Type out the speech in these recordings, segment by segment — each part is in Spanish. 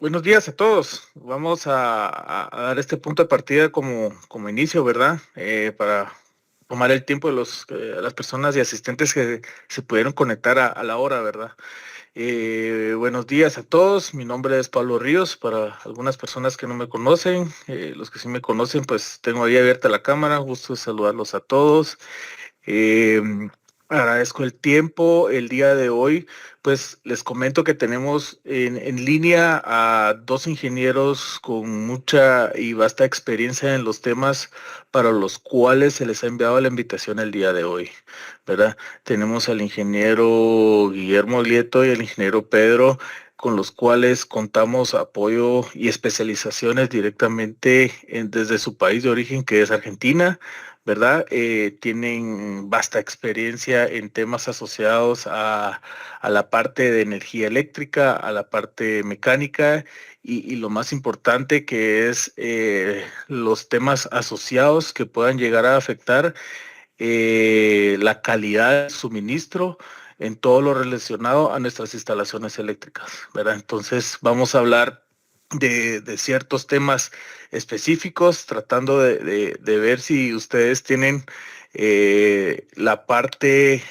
Buenos días a todos. Vamos a dar este punto de partida como inicio, ¿verdad? Para tomar el tiempo de las personas y asistentes que se pudieron conectar a la hora, ¿verdad? Buenos días a todos. Mi nombre es Pablo Ríos. Para algunas personas que no me conocen, los que sí me conocen, pues tengo ahí abierta la cámara. Gusto de saludarlos a todos. Eh, Agradezco el tiempo el día de hoy. Pues les comento que tenemos en línea a dos ingenieros con mucha y vasta experiencia en los temas para los cuales se les ha enviado la invitación el día de hoy, ¿verdad? Tenemos al ingeniero Guillermo Aglieto y al ingeniero Pedro, con los cuales contamos apoyo y especializaciones directamente desde su país de origen, que es Argentina, ¿verdad? Tienen vasta experiencia en temas asociados a la parte de energía eléctrica, a la parte mecánica y lo más importante que es los temas asociados que puedan llegar a afectar la calidad del suministro en todo lo relacionado a nuestras instalaciones eléctricas, ¿verdad? Entonces vamos a hablar de ciertos temas específicos, tratando de ver si ustedes tienen la parte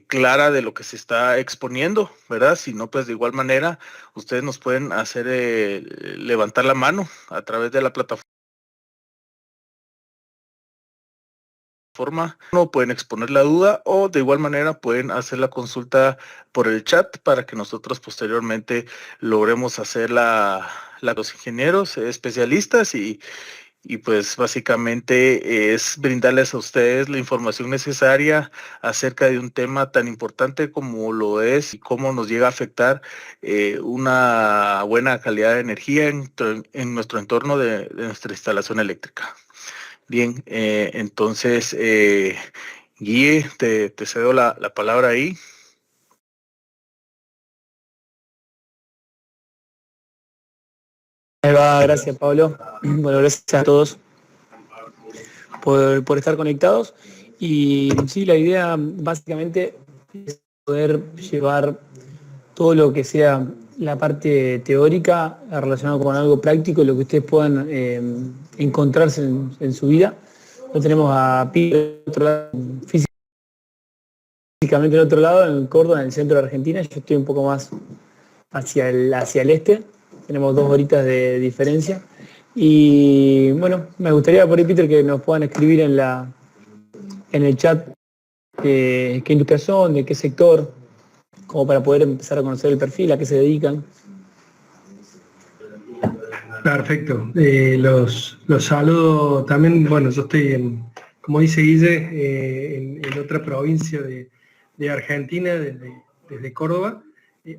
clara de lo que se está exponiendo, ¿verdad? Si no, pues de igual manera, ustedes nos pueden hacer levantar la mano a través de la plataforma. No pueden exponer la duda o de igual manera pueden hacer la consulta por el chat para que nosotros posteriormente logremos hacer los ingenieros especialistas y pues básicamente es brindarles a ustedes la información necesaria acerca de un tema tan importante como lo es y cómo nos llega a afectar una buena calidad de energía en nuestro entorno de nuestra instalación eléctrica. Bien, entonces, Guille, te cedo la palabra ahí. Ahí va, gracias Pablo. Bueno, gracias a todos por estar conectados. Y sí, la idea básicamente es poder llevar todo lo que sea la parte teórica relacionado con algo práctico, lo que ustedes puedan encontrarse en su vida. Lo tenemos a Peter, otro lado, físicamente del otro lado, en Córdoba, en el centro de Argentina. Yo estoy un poco más hacia el este. Tenemos 2 horitas de diferencia. Y bueno, me gustaría por ahí, Peter, que nos puedan escribir en el chat qué industria son, de qué sector, como para poder empezar a conocer el perfil, a qué se dedican. Perfecto. Los saludo también. Bueno, yo estoy, como dice Guille, en otra provincia de Argentina, desde Córdoba.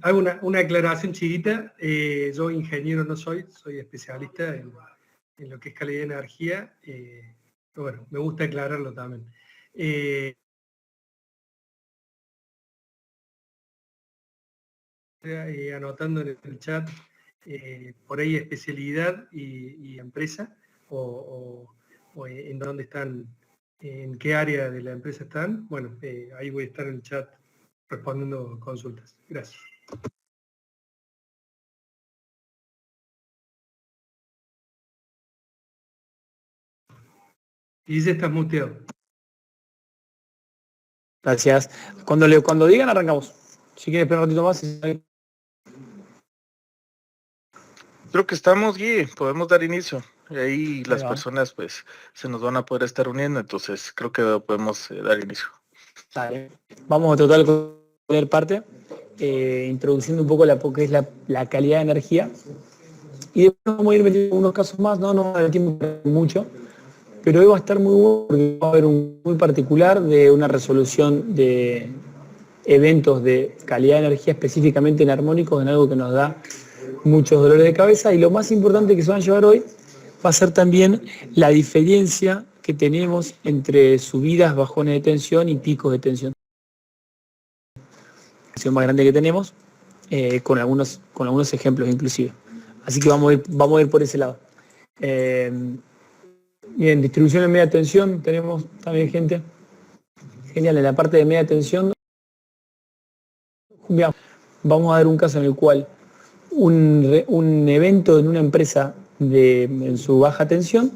Hago una aclaración chiquita. Yo ingeniero no soy especialista en lo que es calidad de energía. Pero bueno, me gusta aclararlo también. Anotando en el chat por ahí especialidad y empresa o en dónde están, en qué área de la empresa están. Bueno, ahí voy a estar en el chat respondiendo consultas. Gracias. Y ya estás muteado. Gracias. Cuando digan, arrancamos. Si quieren esperar un ratito más. Creo que estamos, Guille, podemos dar inicio. Y ahí las va. personas pues se nos van a poder estar uniendo, entonces creo que podemos dar inicio. Dale. Vamos a tratar de poner parte, introduciendo un poco que es la calidad de energía. Y después vamos a ir metiendo unos casos más, no nos da tiempo mucho, pero hoy va a estar muy bueno porque va a haber un muy particular de una resolución de eventos de calidad de energía específicamente en armónicos, en algo que nos da muchos dolores de cabeza. Y lo más importante que se van a llevar hoy va a ser también la diferencia que tenemos entre subidas, bajones de tensión y picos de tensión. La tensión más grande que tenemos, con algunos ejemplos inclusive. Así que vamos a ir por ese lado. Bien, distribución en media tensión, tenemos también gente. Genial, en la parte de media tensión vamos a ver un caso en el cual un evento en una empresa en su baja tensión,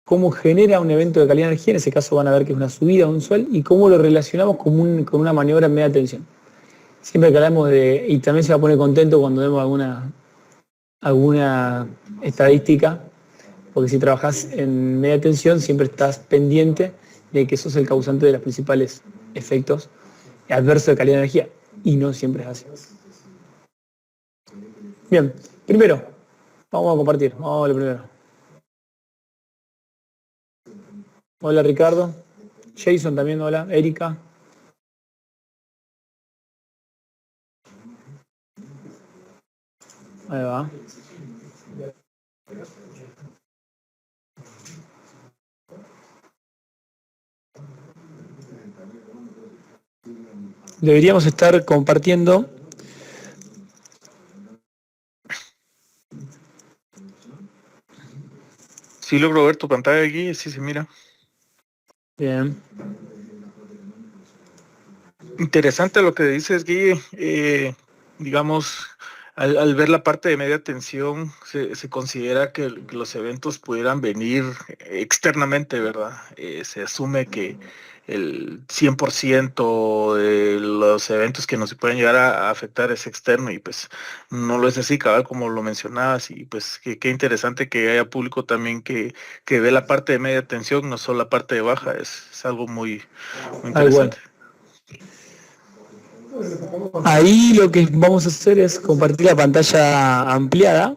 cómo genera un evento de calidad de energía, en ese caso van a ver que es una subida o un suelo, y cómo lo relacionamos con una maniobra en media tensión. Siempre que hablamos y también se va a poner contento cuando vemos alguna estadística, porque si trabajas en media tensión siempre estás pendiente de que sos el causante de los principales efectos adversos de calidad de energía, y no siempre es así. Bien, primero, vamos a compartir, vamos a ver primero. Hola Ricardo, Jason también, hola, Erika. Ahí va. Deberíamos estar compartiendo. Sí logro ver tu pantalla aquí, sí se mira. Bien. Interesante lo que dices, Guille. Digamos, al ver la parte de media tensión, se considera que los eventos pudieran venir externamente, ¿verdad? Se asume que el 100% de los eventos que nos pueden llegar a afectar es externo, y pues no lo es así, cabal, como lo mencionabas. Y pues qué interesante que haya público también que ve la parte de media tensión, no solo la parte de baja. Es algo muy interesante. Ahí lo que vamos a hacer es compartir la pantalla ampliada.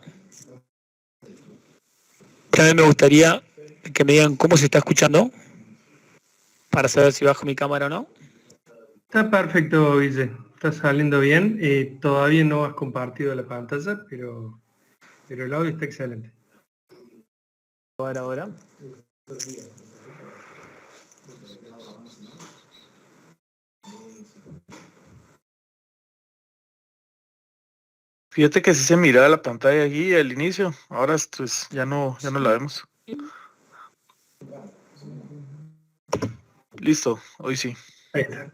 También me gustaría que me digan cómo se está escuchando, para saber si bajo mi cámara o no. Está perfecto, Guille. Está saliendo bien. Todavía no has compartido la pantalla, pero el audio está excelente. Ahora. Fíjate que sí se miraba la pantalla aquí al inicio, ahora pues ya no la vemos. Listo, hoy sí. Ahí está.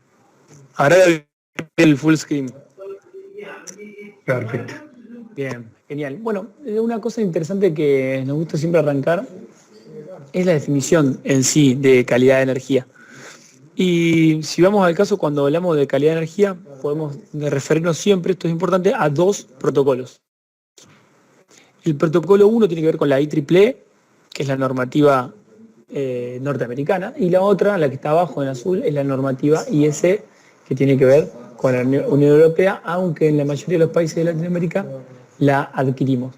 Ahora el full screen. Perfecto. Bien, genial. Bueno, una cosa interesante que nos gusta siempre arrancar es la definición en sí de calidad de energía. Y si vamos al caso, cuando hablamos de calidad de energía, podemos referirnos siempre, esto es importante, a dos protocolos. El protocolo 1 tiene que ver con la IEEE, que es la normativa norteamericana, y la otra, la que está abajo en azul, es la normativa IEC, que tiene que ver con la Unión Europea, aunque en la mayoría de los países de Latinoamérica la adquirimos.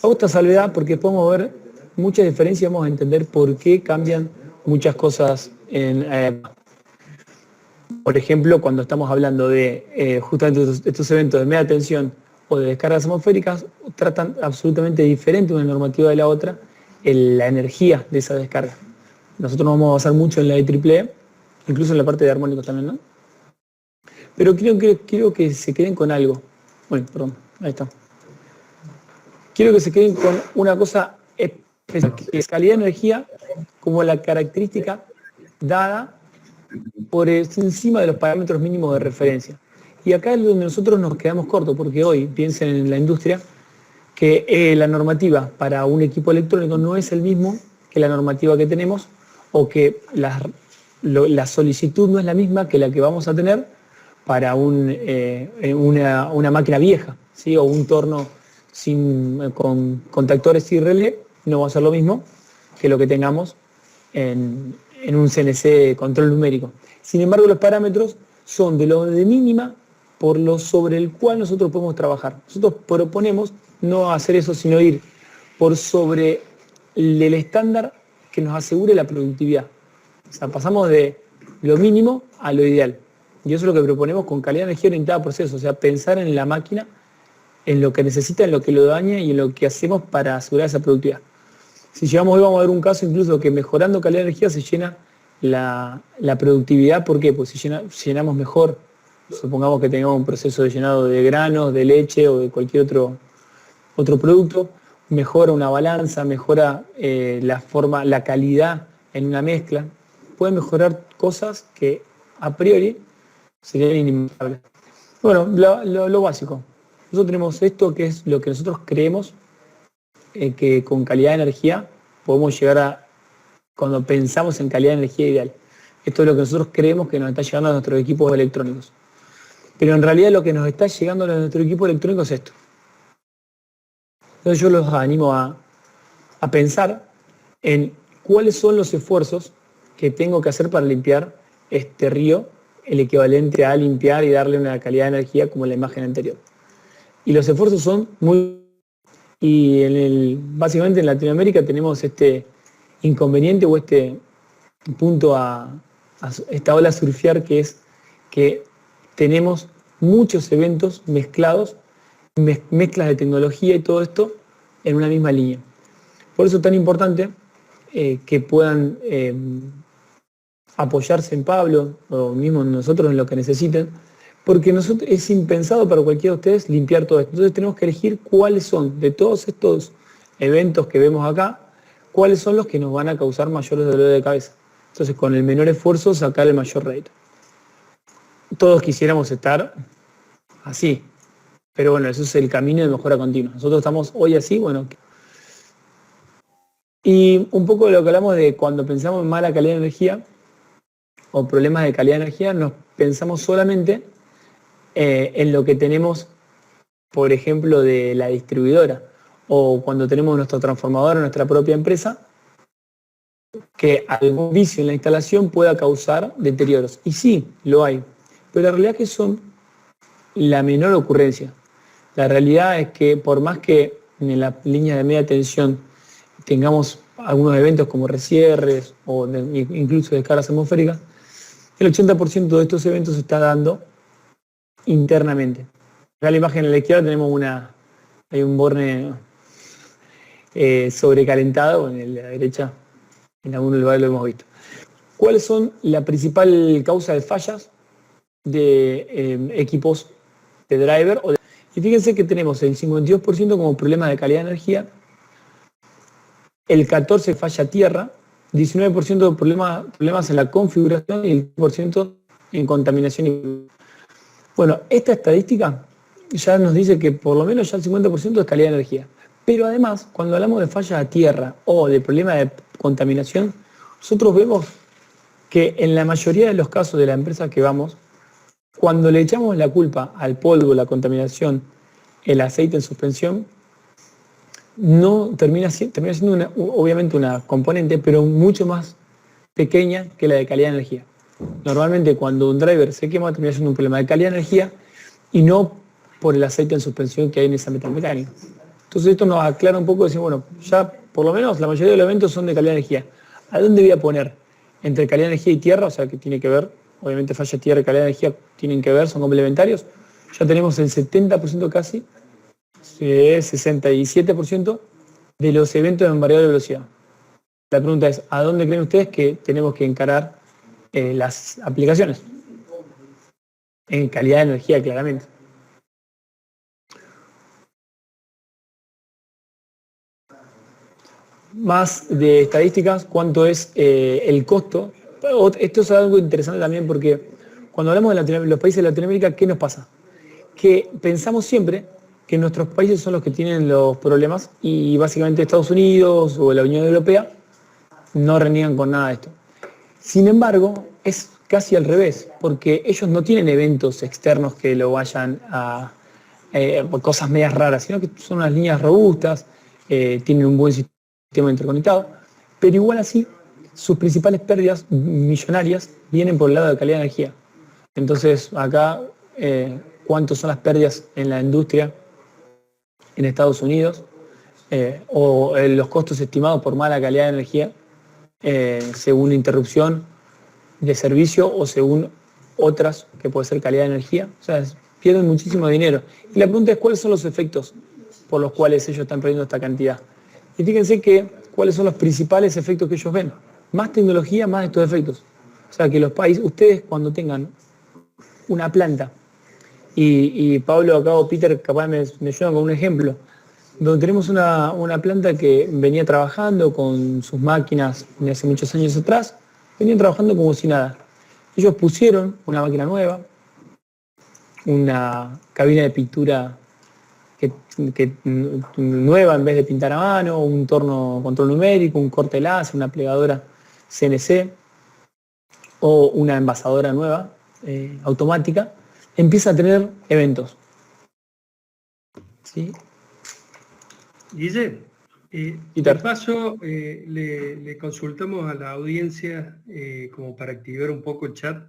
Hago esta salvedad porque podemos ver muchas diferencias y vamos a entender por qué cambian muchas cosas por ejemplo, cuando estamos hablando de justamente estos eventos de media tensión o de descargas atmosféricas, tratan absolutamente diferente una normativa de la otra la energía de esa descarga. Nosotros nos vamos a basar mucho en la IEEE, incluso en la parte de armónicos también, ¿no? Pero quiero que se queden con algo. Bueno, perdón, ahí está. Quiero que se queden con una cosa especial, que es calidad de energía como la característica dada por encima de los parámetros mínimos de referencia. Y acá es donde nosotros nos quedamos cortos, porque hoy, piensen en la industria, que la normativa para un equipo electrónico no es el mismo que la normativa que tenemos, o que la solicitud no es la misma que la que vamos a tener para una máquina vieja, ¿sí? O un torno con contactores y relé, no va a ser lo mismo que lo que tengamos en un CNC control numérico. Sin embargo, los parámetros son de lo de mínima por lo sobre el cual nosotros podemos trabajar. Nosotros proponemos no hacer eso, sino ir por sobre el estándar que nos asegure la productividad. O sea, pasamos de lo mínimo a lo ideal. Y eso es lo que proponemos con calidad de energía orientada a procesos. O sea, pensar en la máquina, en lo que necesita, en lo que lo daña y en lo que hacemos para asegurar esa productividad. Si llegamos hoy, vamos a ver un caso incluso que mejorando calidad de energía se llena la productividad. ¿Por qué? Pues si llenamos mejor, supongamos que tengamos un proceso de llenado de granos, de leche o de cualquier otro producto, mejora una balanza, mejora la calidad en una mezcla, puede mejorar cosas que a priori serían inimaginables. Bueno, lo básico. nosotros tenemos esto que es lo que nosotros creemos que con calidad de energía podemos llegar a, cuando pensamos en calidad de energía ideal. Esto es lo que nosotros creemos que nos está llegando a nuestros equipos electrónicos. Pero en realidad lo que nos está llegando a nuestro equipo electrónico es esto. Entonces yo los animo a pensar en cuáles son los esfuerzos que tengo que hacer para limpiar este río, el equivalente a limpiar y darle una calidad de energía como la imagen anterior. Y los esfuerzos son muy... Y básicamente en Latinoamérica tenemos este inconveniente o este punto a esta ola a surfear, que es que tenemos muchos eventos mezclados, mezclas de tecnología y todo esto en una misma línea. Por eso es tan importante que puedan apoyarse en Pablo o mismo en nosotros en lo que necesiten, porque es impensado para cualquiera de ustedes limpiar todo esto. Entonces tenemos que elegir cuáles son, de todos estos eventos que vemos acá, cuáles son los que nos van a causar mayores dolores de cabeza. Entonces con el menor esfuerzo sacar el mayor rédito. Todos quisiéramos estar así, pero bueno, eso es el camino de mejora continua. Nosotros estamos hoy así, bueno. Y un poco de lo que hablamos de cuando pensamos en mala calidad de energía o problemas de calidad de energía, nos pensamos solamente en lo que tenemos, por ejemplo, de la distribuidora o cuando tenemos nuestro transformador en nuestra propia empresa, que algún vicio en la instalación pueda causar deterioros. Y sí, lo hay, pero la realidad es que son la menor ocurrencia. La realidad es que por más que en la línea de media tensión tengamos algunos eventos como resierres o incluso descargas atmosféricas, el 80% de estos eventos se está dando internamente. Acá en la imagen a la izquierda tenemos hay un borne sobrecalentado, en la derecha en algunos lugares lo hemos visto. ¿Cuáles son la principal causa de fallas de equipos de driver? Y fíjense que tenemos el 52% como problema de calidad de energía, el 14% falla tierra, 19% de problemas en la configuración y el 10% en contaminación. Bueno, esta estadística ya nos dice que por lo menos ya el 50% es calidad de energía. Pero además, cuando hablamos de fallas a tierra o de problemas de contaminación, nosotros vemos que en la mayoría de los casos de la empresa que vamos, cuando le echamos la culpa al polvo, la contaminación, el aceite en suspensión, no termina siendo obviamente una componente, pero mucho más pequeña que la de calidad de energía. Normalmente cuando un driver se quema termina siendo un problema de calidad de energía y no por el aceite en suspensión que hay en esa metalmecánica. Entonces esto nos aclara un poco y decimos, bueno, ya por lo menos la mayoría de los eventos son de calidad de energía. ¿A dónde voy a poner? Entre calidad de energía y tierra, o sea que tiene que ver, obviamente falla tierra y calidad de energía tienen que ver, son complementarios. Ya tenemos el 70% casi, 67% de los eventos en variable velocidad. La pregunta es, ¿a dónde creen ustedes que tenemos que encarar las aplicaciones? En calidad de energía, claramente. Más de estadísticas, ¿cuánto es el costo? Esto es algo interesante también porque cuando hablamos de los países de Latinoamérica, ¿qué nos pasa? Que pensamos siempre que nuestros países son los que tienen los problemas y básicamente Estados Unidos o la Unión Europea no reniegan con nada de esto. Sin embargo, es casi al revés, porque ellos no tienen eventos externos que lo vayan a cosas medias raras, sino que son unas líneas robustas, tienen un buen sistema interconectado, pero igual así sus principales pérdidas millonarias vienen por el lado de calidad de energía. Entonces acá, ¿cuántas son las pérdidas en la industria en Estados Unidos? O los costos estimados por mala calidad de energía según interrupción de servicio o según otras que puede ser calidad de energía. O sea, pierden muchísimo dinero. Y la pregunta es, ¿cuáles son los efectos por los cuales ellos están perdiendo esta cantidad? Y fíjense que, ¿cuáles son los principales efectos que ellos ven? Más tecnología, más estos efectos. O sea, que los países, ustedes cuando tengan una planta, y Pablo acá o Peter capaz me ayudan con un ejemplo, donde tenemos una planta que venía trabajando con sus máquinas de hace muchos años atrás, venían trabajando como si nada. Ellos pusieron una máquina nueva, una cabina de pintura nueva en vez de pintar a mano, un torno control numérico, un corte láser, una plegadora CNC o una envasadora nueva, automática, empieza a tener eventos. ¿Sí? Guille, de paso le consultamos a la audiencia, como para activar un poco el chat,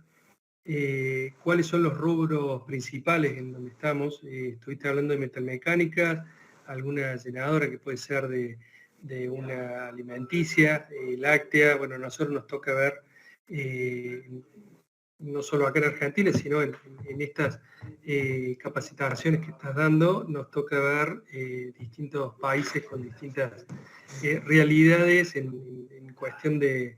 cuáles son los rubros principales en donde estamos. Estuviste hablando de metalmecánicas, alguna llenadora que puede ser de una alimenticia, láctea. Bueno, a nosotros nos toca ver, no solo acá en Argentina, sino en estas capacitaciones que estás dando, nos toca ver distintos países con distintas realidades en cuestión de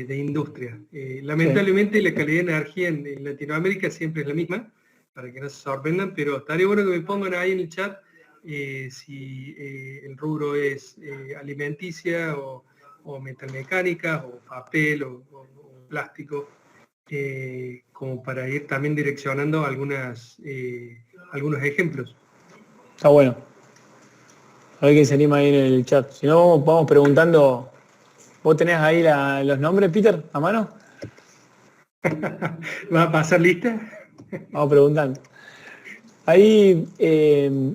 industria. Lamentablemente sí, la calidad de energía en Latinoamérica siempre es la misma, para que no se sorprendan, pero estaría bueno que me pongan ahí en el chat si el rubro es alimenticia o metalmecánica o papel o plástico, como para ir también direccionando algunos ejemplos. Está bueno. A ver quién se anima ahí en el chat. Si no, vamos preguntando. ¿Vos tenés ahí los nombres, Peter, a mano? ¿Va a pasar lista? Vamos preguntando. Ahí,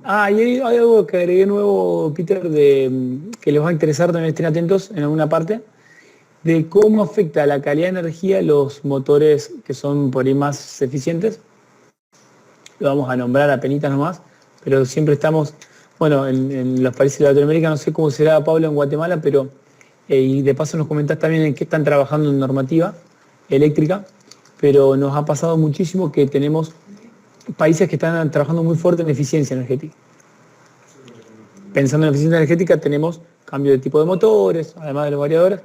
hay algo que agregué nuevo, Peter, que les va a interesar, también estén atentos en alguna parte, de cómo afecta a la calidad de energía los motores que son por ahí más eficientes. Lo vamos a nombrar a penitas nomás, pero siempre estamos, bueno, en los países de Latinoamérica, no sé cómo será, Pablo, en Guatemala, pero y de paso nos comentás también en qué están trabajando en normativa eléctrica, pero nos ha pasado muchísimo que tenemos países que están trabajando muy fuerte en eficiencia energética. Pensando en eficiencia energética tenemos cambio de tipo de motores, además de los variadores,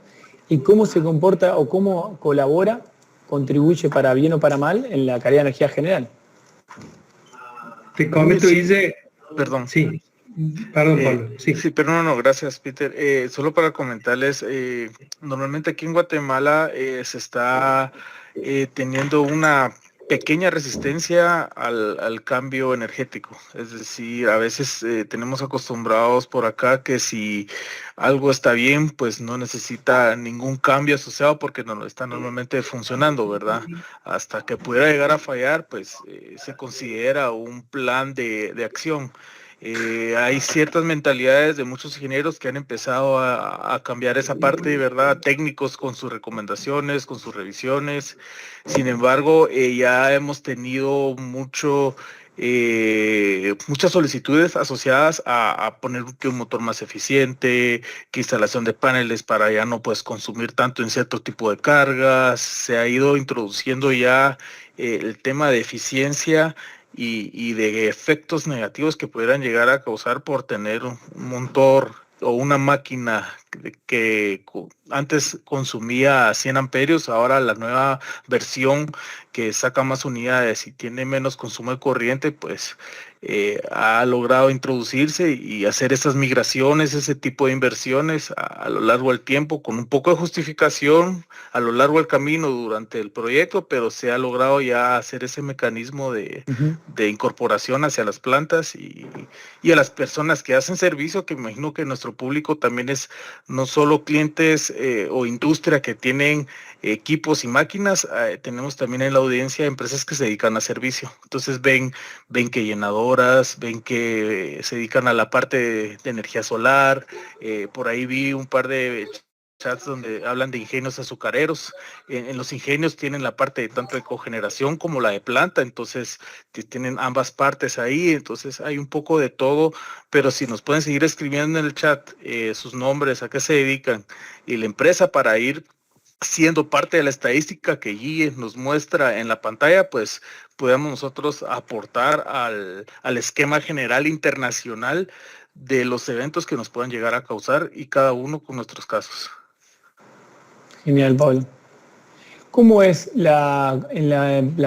y cómo se comporta o cómo colabora, contribuye para bien o para mal en la calidad de energía general. Te comento, Guille. Perdón. Sí. Perdón, Pablo. Sí, pero no, gracias, Peter. Solo para comentarles, normalmente aquí en Guatemala se está teniendo una pequeña resistencia al cambio energético. Es decir, a veces tenemos acostumbrados por acá que si algo está bien, pues no necesita ningún cambio asociado porque no está normalmente funcionando, ¿verdad? Hasta que pudiera llegar a fallar, pues se considera un plan de acción. Hay ciertas mentalidades de muchos ingenieros que han empezado a cambiar esa parte, ¿verdad? Técnicos con sus recomendaciones, con sus revisiones. Sin embargo, ya hemos tenido muchas solicitudes asociadas a poner que un motor más eficiente, que instalación de paneles para ya no pues consumir tanto en cierto tipo de cargas. Se ha ido introduciendo ya el tema de eficiencia y de efectos negativos que pudieran llegar a causar por tener un motor o una máquina que antes consumía 100 amperios, ahora la nueva versión que saca más unidades y tiene menos consumo de corriente, pues ha logrado introducirse y hacer esas migraciones, ese tipo de inversiones a lo largo del tiempo, con un poco de justificación a lo largo del camino durante el proyecto, pero se ha logrado ya hacer ese mecanismo de incorporación hacia las plantas y a las personas que hacen servicio, que imagino que nuestro público también es no solo clientes o industria que tienen equipos y máquinas, tenemos también en la audiencia empresas que se dedican a servicio. Entonces ven que llenadoras, ven que se dedican a la parte de energía solar. Por ahí vi un par de chats donde hablan de ingenios azucareros. En los ingenios tienen la parte de tanto de cogeneración como la de planta, entonces tienen ambas partes ahí, entonces hay un poco de todo, pero si nos pueden seguir escribiendo en el chat sus nombres, a qué se dedican y la empresa para ir siendo parte de la estadística que Guille nos muestra en la pantalla, pues podamos nosotros aportar al esquema general internacional de los eventos que nos puedan llegar a causar y cada uno con nuestros casos. Genial, Pablo. ¿Cómo es la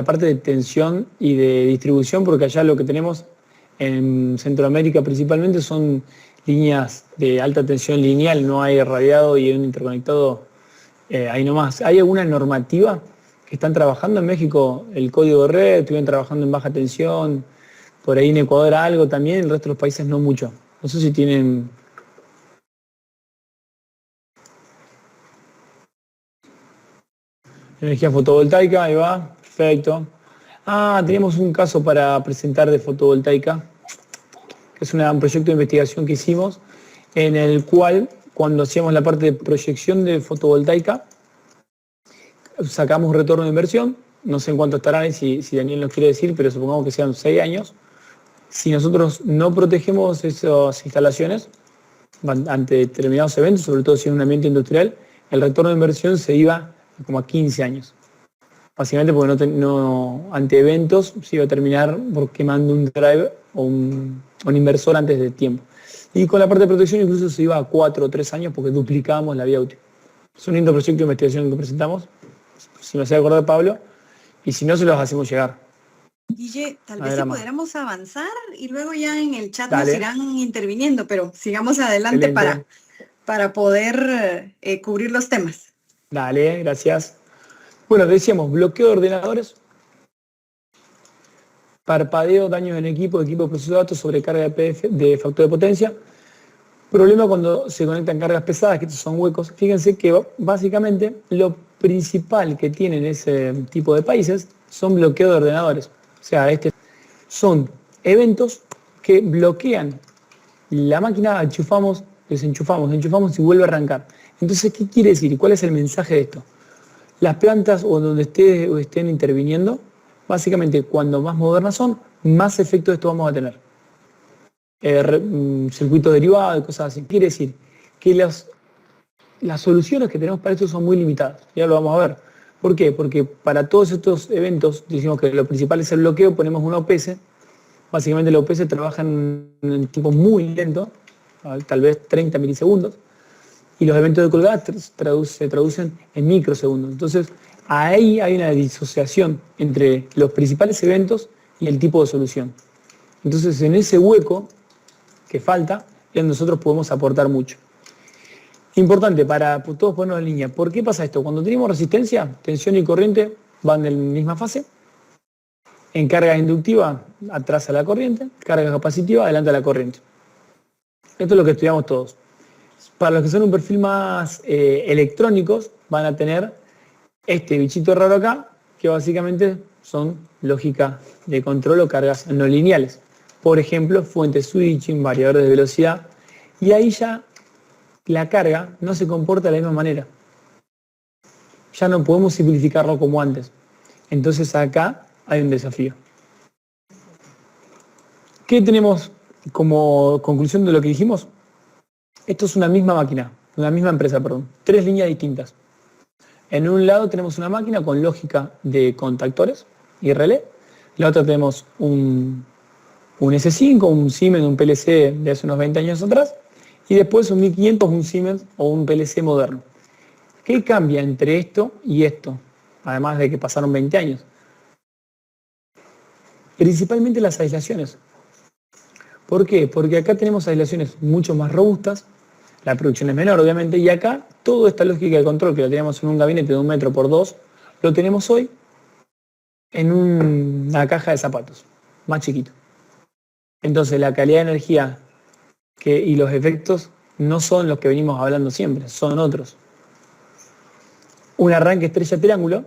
parte de tensión y de distribución? Porque allá lo que tenemos en Centroamérica principalmente son líneas de alta tensión lineal, no hay radiado y un interconectado ahí nomás. ¿Hay alguna normativa que están trabajando en México? El código de red, estuvieron trabajando en baja tensión, Por ahí en Ecuador algo también, el resto de los países no mucho. No sé si tienen... Energía fotovoltaica, ahí va, perfecto. Tenemos un caso para presentar de fotovoltaica, que es un proyecto de investigación que hicimos, en el cual, cuando hacíamos la parte de proyección de fotovoltaica, sacamos un retorno de inversión, no sé en cuánto estarán, si Daniel nos quiere decir, pero supongamos que sean 6 años. Si nosotros no protegemos esas instalaciones ante determinados eventos, sobre todo si es un ambiente industrial, el retorno de inversión se iba como a 15 años. Básicamente porque ante eventos se iba a terminar por quemando un drive o un inversor antes de tiempo. Y con la parte de protección incluso se iba a 4 o 3 años porque duplicábamos la vida útil. Es un lindo proyecto de investigación que presentamos, si me hace acordar Pablo, y si no se los hacemos llegar. Guille, tal vez si pudiéramos avanzar y luego ya en el chat Dale. nos irán interviniendo, pero sigamos adelante para poder cubrir los temas. Dale, gracias. Bueno, decíamos, bloqueo de ordenadores, parpadeo, daños en equipo de proceso de datos, sobrecarga de factor de potencia. Problema cuando se conectan cargas pesadas, que estos son huecos. Fíjense que básicamente lo principal que tienen ese tipo de países son bloqueo de ordenadores. O sea, son eventos que bloquean la máquina, enchufamos, desenchufamos, enchufamos y vuelve a arrancar. Entonces, ¿qué quiere decir? ¿Cuál es el mensaje de esto? Las plantas o donde estén interviniendo, básicamente cuando más modernas son, más efecto de esto vamos a tener. Circuitos derivados y cosas así. Quiere decir que las soluciones que tenemos para esto son muy limitadas. Ya lo vamos a ver. ¿Por qué? Porque para todos estos eventos, decimos que lo principal es el bloqueo, ponemos una OPS. Básicamente la OPS trabaja en un tiempo muy lento, tal vez 30 milisegundos. Y los eventos de colgada se traducen en microsegundos. Entonces, ahí hay una disociación entre los principales eventos y el tipo de solución. Entonces, en ese hueco que falta, nosotros podemos aportar mucho. Importante para todos ponernos en línea. ¿Por qué pasa esto? Cuando tenemos resistencia, tensión y corriente van en la misma fase. En carga inductiva, atrás a la corriente. Carga capacitiva, adelante a la corriente. Esto es lo que estudiamos todos. Para los que son un perfil más electrónicos, van a tener este bichito raro acá, que básicamente son lógica de control o cargas no lineales. Por ejemplo, fuentes switching, variadores de velocidad. Y ahí ya la carga no se comporta de la misma manera. Ya no podemos simplificarlo como antes. Entonces acá hay un desafío. ¿Qué tenemos como conclusión de lo que dijimos? Esto es una misma máquina, una misma empresa, perdón. 3 líneas distintas. En un lado tenemos una máquina con lógica de contactores y relé. En la otra tenemos un S5, un Siemens, un PLC de hace unos 20 años atrás. Y después un 1500, un Siemens o un PLC moderno. ¿Qué cambia entre esto y esto? Además de que pasaron 20 años. Principalmente las aislaciones. ¿Por qué? Porque acá tenemos aislaciones mucho más robustas, la producción es menor obviamente, y acá toda esta lógica de control que lo teníamos en un gabinete de 1 metro por 2, lo tenemos hoy en una caja de zapatos, más chiquito. Entonces la calidad de energía y los efectos no son los que venimos hablando siempre, son otros. Un arranque estrella-triángulo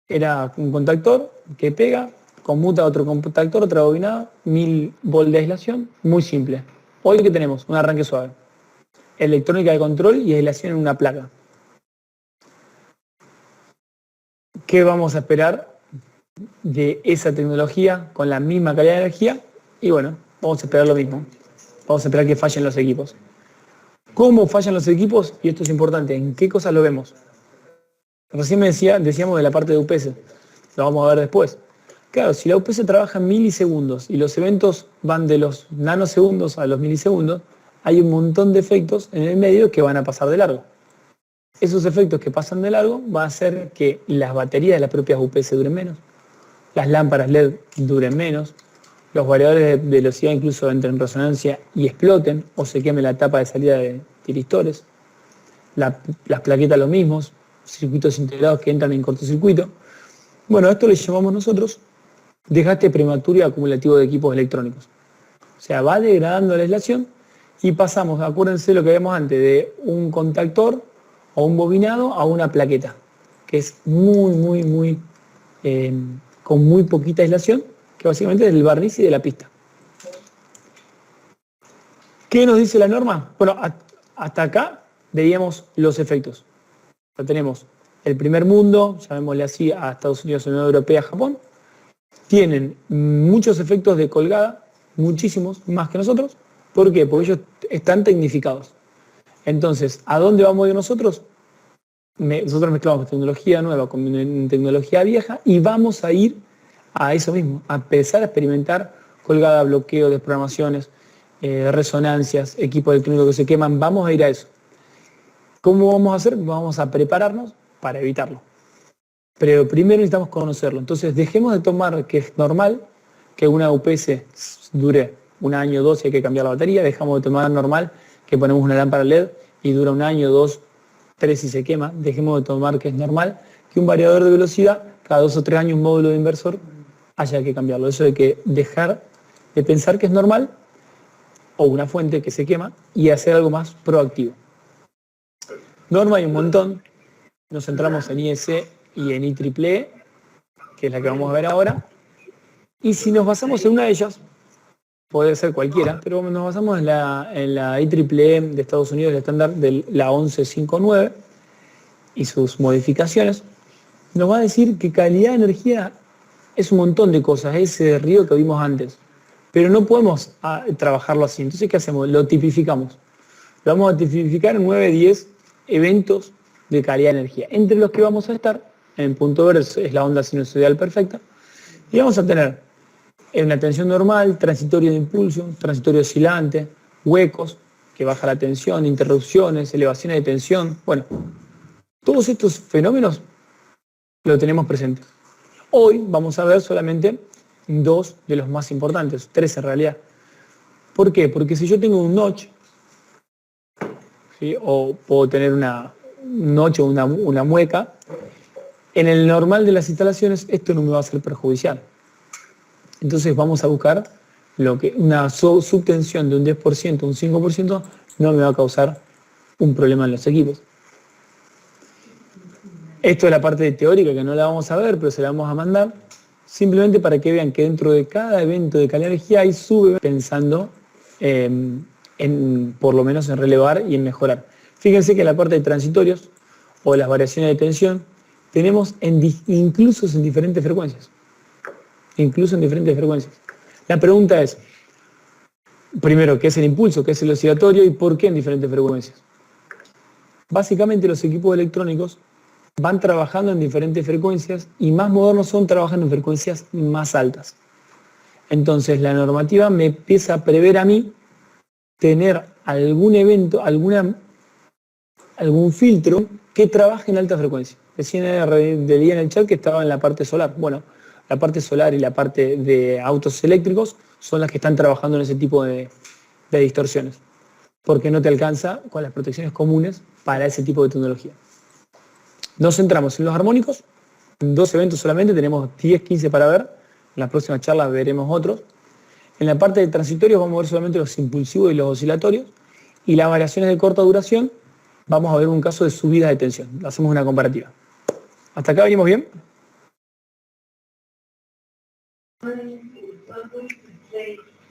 era un contactor que pega, conmuta a otro contactor, otra bobinada, 1000 volts de aislación, muy simple. Hoy que tenemos un arranque suave, electrónica de control y aislación en una placa. ¿Qué vamos a esperar de esa tecnología con la misma calidad de energía? Y bueno, vamos a esperar lo mismo. Vamos a esperar que fallen los equipos. ¿Cómo fallan los equipos? Y esto es importante, ¿en qué cosas lo vemos? Recién decíamos de la parte de UPS, lo vamos a ver después. Claro, si la UPS trabaja en milisegundos y los eventos van de los nanosegundos a los milisegundos, hay un montón de efectos en el medio que van a pasar de largo. Esos efectos que pasan de largo van a hacer que las baterías de las propias UPS duren menos, las lámparas LED duren menos, los variadores de velocidad incluso entren en resonancia y exploten o se queme la tapa de salida de tiristores, las plaquetas lo mismos, circuitos integrados que entran en cortocircuito. Bueno, esto le llamamos nosotros desgaste prematuro y acumulativo de equipos electrónicos. O sea, va degradando la aislación y pasamos, acuérdense lo que vimos antes, de un contactor o un bobinado a una plaqueta, que es con muy poquita aislación, que básicamente es del barniz y de la pista. ¿Qué nos dice la norma? Bueno, hasta acá veíamos los efectos. Ya tenemos el primer mundo, llamémosle así, a Estados Unidos, Unión Europea, Japón. Tienen muchos efectos de colgada, muchísimos, más que nosotros. ¿Por qué? Porque ellos están tecnificados. Entonces, ¿a dónde vamos a ir nosotros? Nosotros mezclamos tecnología nueva con tecnología vieja y vamos a ir a eso mismo, a empezar a experimentar colgada, bloqueo, desprogramaciones, resonancias, equipos electrónicos que se queman. Vamos a ir a eso. ¿Cómo vamos a hacer? Vamos a prepararnos para evitarlo. Pero primero necesitamos conocerlo. Entonces, dejemos de tomar que es normal que una UPS dure un año o dos y hay que cambiar la batería. Dejamos de tomar normal que ponemos una lámpara LED y dura un año, dos, tres y se quema. Dejemos de tomar que es normal que un variador de velocidad, cada 2 o 3 años un módulo de inversor, haya que cambiarlo. Eso hay que dejar de pensar que es normal o una fuente que se quema y hacer algo más proactivo. Norma hay un montón. Nos centramos en IEC y en IEEE, que es la que vamos a ver ahora. Y si nos basamos en una de ellas, puede ser cualquiera, pero nos basamos en la IEEE de Estados Unidos, el estándar de la 1159 y sus modificaciones, nos va a decir que calidad de energía es un montón de cosas, ese río que vimos antes, pero no podemos trabajarlo así. Entonces, ¿qué hacemos? Lo tipificamos. Lo vamos a tipificar en 9, 10 eventos de calidad de energía, entre los que vamos a estar, en punto verde es la onda sinusoidal perfecta, y vamos a tener una tensión normal, transitorio de impulso, transitorio oscilante, huecos, que baja la tensión, interrupciones, elevaciones de tensión. Bueno, todos estos fenómenos lo tenemos presentes. Hoy vamos a ver solamente 2 de los más importantes, 3 en realidad. ¿Por qué? Porque si yo tengo un notch, ¿sí? O puedo tener un notch o una mueca, en el normal de las instalaciones esto no me va a ser perjudicial. Entonces vamos a buscar una subtensión de un 10%, un 5%, no me va a causar un problema en los equipos. Esto es la parte teórica que no la vamos a ver, pero se la vamos a mandar, simplemente para que vean que dentro de cada evento de calidad de energía hay pensando por lo menos en relevar y en mejorar. Fíjense que en la parte de transitorios o las variaciones de tensión tenemos incluso en diferentes frecuencias. Incluso en diferentes frecuencias. La pregunta es, primero, ¿qué es el impulso? ¿Qué es el oscilatorio? ¿Y por qué en diferentes frecuencias? Básicamente los equipos electrónicos van trabajando en diferentes frecuencias y más modernos trabajan en frecuencias más altas. Entonces la normativa me empieza a prever a mí tener algún evento, algún filtro que trabaje en alta frecuencia. Recién leí en el chat que estaba en la parte solar. Bueno, la parte solar y la parte de autos eléctricos son las que están trabajando en ese tipo de distorsiones, porque no te alcanza con las protecciones comunes para ese tipo de tecnología. Nos centramos en los armónicos, en 2 eventos solamente, tenemos 10, 15 para ver, en las próximas charlas veremos otros. En la parte de transitorios vamos a ver solamente los impulsivos y los oscilatorios, y las variaciones de corta duración vamos a ver un caso de subida de tensión. Hacemos una comparativa. ¿Hasta acá venimos bien?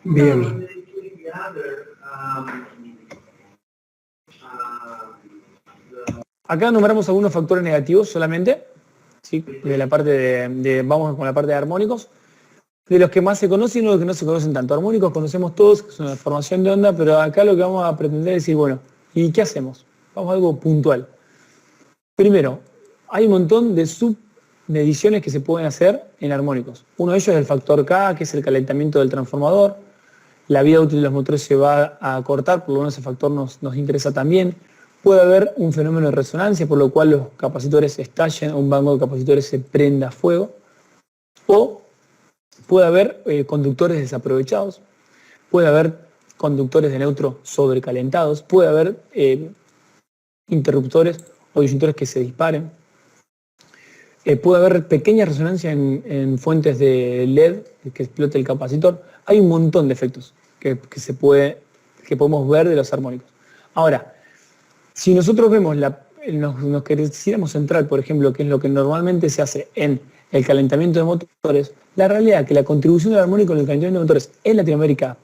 Bien. Acá nombramos algunos factores negativos solamente, ¿sí? De la parte vamos con la parte de armónicos, de los que más se conocen y los que no se conocen tanto. Armónicos conocemos todos, que es una formación de onda, pero acá lo que vamos a pretender es decir, bueno, ¿y qué hacemos? Vamos a algo puntual. Primero, hay un montón de submediciones que se pueden hacer en armónicos. Uno de ellos es el factor K, que es el calentamiento del transformador. La vida útil de los motores se va a cortar, por lo menos ese factor nos interesa también. Puede haber un fenómeno de resonancia, por lo cual los capacitores estallen, un banco de capacitores se prenda fuego. O puede haber conductores desaprovechados, puede haber conductores de neutro sobrecalentados, puede haber interruptores o disyuntores que se disparen. Puede haber pequeñas resonancias en fuentes de LED que explote el capacitor. Hay un montón de efectos que podemos ver de los armónicos. Ahora, si nosotros vemos, nos quisiéramos centrar, por ejemplo, que es lo que normalmente se hace en el calentamiento de motores, la realidad es que la contribución del armónico en el calentamiento de motores en Latinoamérica,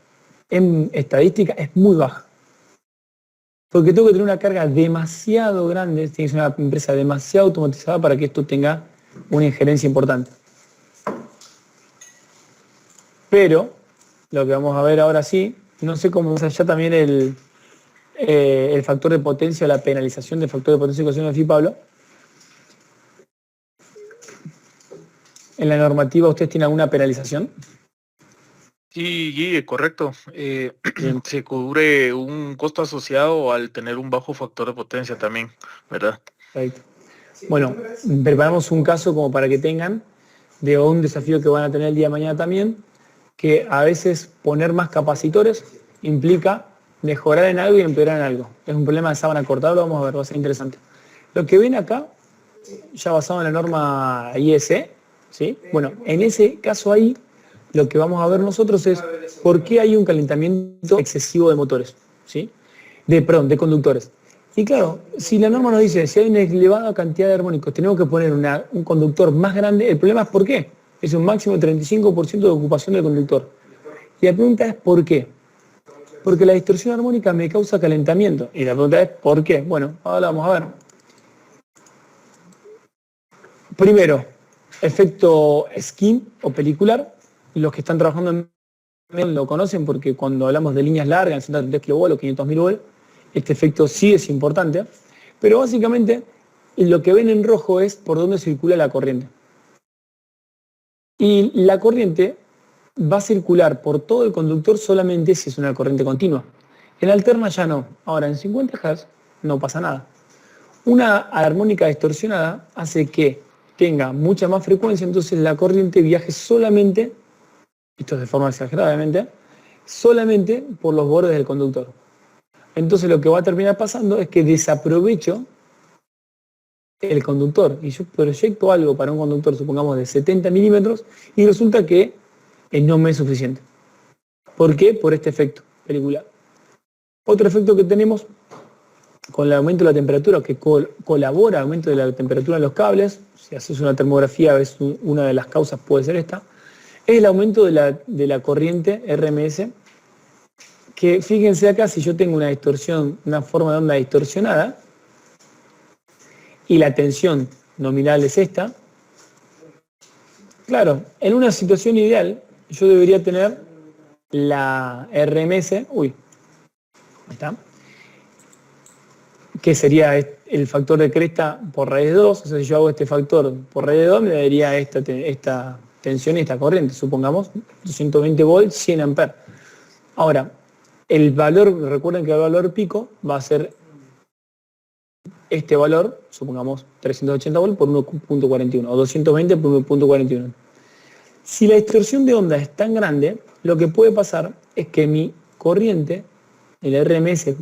en estadística, es muy baja. Porque tengo que tener una carga demasiado grande, tiene que ser una empresa demasiado automatizada para que esto tenga una injerencia importante. Pero, lo que vamos a ver ahora sí, no sé cómo es allá también el factor de potencia o la penalización del factor de potencia que ocasiona el FI, Pablo. ¿En la normativa usted tiene alguna penalización? Sí, Guille, correcto. Se cubre un costo asociado al tener un bajo factor de potencia también, ¿verdad? Perfecto. Bueno, preparamos un caso como para que tengan de un desafío que van a tener el día de mañana también, que a veces poner más capacitores implica mejorar en algo y empeorar en algo. Es un problema de sábana cortada, lo vamos a ver, va a ser interesante. Lo que ven acá, ya basado en la norma IEC, ¿sí? Bueno, en ese caso ahí, lo que vamos a ver nosotros es por qué hay un calentamiento excesivo de motores, ¿sí? De conductores. Y claro, si la norma nos dice, si hay una elevada cantidad de armónicos, tenemos que poner un conductor más grande, el problema es por qué. Es un máximo de 35% de ocupación del conductor. Y la pregunta es ¿por qué? Porque la distorsión armónica me causa calentamiento. Y la pregunta es ¿por qué? Bueno, ahora vamos a ver. Primero, efecto skin o pelicular. Los que están trabajando en lo conocen porque cuando hablamos de líneas largas, en 133 kV o 500.000 volt, este efecto sí es importante. Pero básicamente lo que ven en rojo es por dónde circula la corriente. Y la corriente va a circular por todo el conductor solamente si es una corriente continua. En alterna ya no. Ahora, en 50 Hz no pasa nada. Una armónica distorsionada hace que tenga mucha más frecuencia, entonces la corriente viaje solamente, esto es de forma exagerada obviamente, solamente por los bordes del conductor. Entonces lo que va a terminar pasando es que desaprovecho el conductor y yo proyecto algo para un conductor, supongamos de 70 milímetros, y resulta que no me es suficiente. ¿Por qué? Por este efecto pelicular. Otro efecto que tenemos con el aumento de la temperatura, que colabora al aumento de la temperatura en los cables, si haces una termografía, ves una de las causas puede ser esta, es el aumento de la corriente RMS, que fíjense acá, si yo tengo una distorsión, una forma de onda distorsionada, y la tensión nominal es esta, claro, en una situación ideal yo debería tener la RMS, ahí está, que sería el factor de cresta por raíz de 2, o sea, si yo hago este factor por raíz de 2 me daría esta tensión y esta corriente, supongamos 220 volts, 100 amperes. Ahora, el valor, recuerden que el valor pico va a ser este valor, supongamos 380 volts por 1.41 o 220 por 1.41. Si la distorsión de onda es tan grande, lo que puede pasar es que mi corriente, el RMS,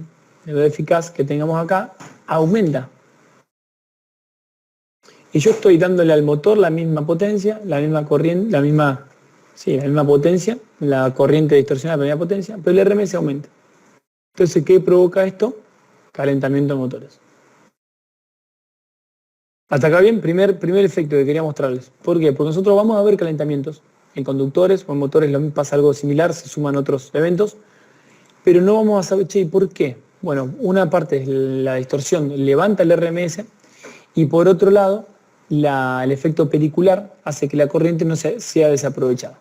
el eficaz que tengamos acá, aumenta. Y yo estoy dándole al motor la misma potencia, la misma corriente, la misma potencia, la corriente distorsionada la misma potencia, pero el RMS aumenta. Entonces, ¿qué provoca esto? Calentamiento de motores. Hasta acá bien, primer efecto que quería mostrarles. ¿Por qué? Porque nosotros vamos a ver calentamientos en conductores o en motores, pasa algo similar, se suman otros eventos, pero no vamos a saber, ¿por qué? Bueno, una parte es la distorsión, levanta el RMS, y por otro lado, el efecto pelicular hace que la corriente no sea desaprovechada.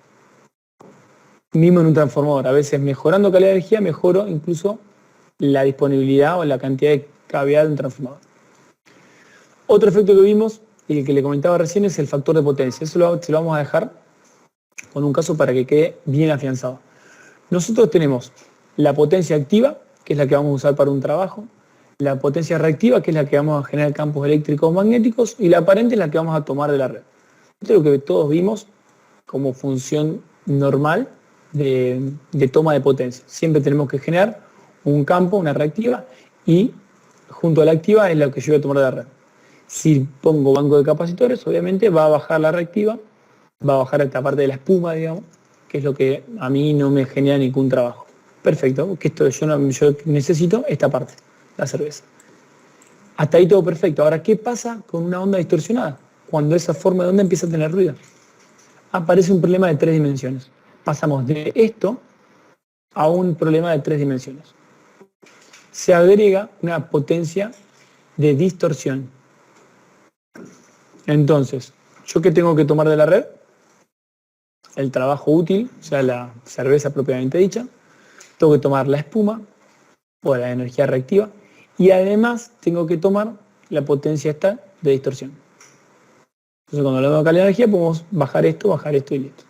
Mismo en un transformador, a veces mejorando calidad de energía, mejoro incluso la disponibilidad o la cantidad de cavidad de un transformador. Otro efecto que vimos, y el que le comentaba recién, es el factor de potencia. Eso se lo vamos a dejar con un caso para que quede bien afianzado. Nosotros tenemos la potencia activa, que es la que vamos a usar para un trabajo, la potencia reactiva, que es la que vamos a generar campos eléctricos magnéticos, y la aparente es la que vamos a tomar de la red. Esto es lo que todos vimos como función normal de toma de potencia. Siempre tenemos que generar un campo, una reactiva, y junto a la activa es la que yo voy a tomar de la red. Si pongo banco de capacitores, obviamente va a bajar la reactiva, va a bajar esta parte de la espuma, digamos, que es lo que a mí no me genera ningún trabajo. Perfecto, que esto yo necesito esta parte, la cerveza. Hasta ahí todo perfecto. Ahora, ¿qué pasa con una onda distorsionada? Cuando esa forma de onda empieza a tener ruido. Aparece un problema de 3 dimensiones. Pasamos de esto a un problema de 3 dimensiones. Se agrega una potencia de distorsión. Entonces, ¿yo qué tengo que tomar de la red? El trabajo útil, o sea, la cerveza propiamente dicha. Tengo que tomar la espuma o la energía reactiva. Y además tengo que tomar la potencia esta de distorsión. Entonces, cuando hablamos de calidad de energía, podemos bajar esto y listo.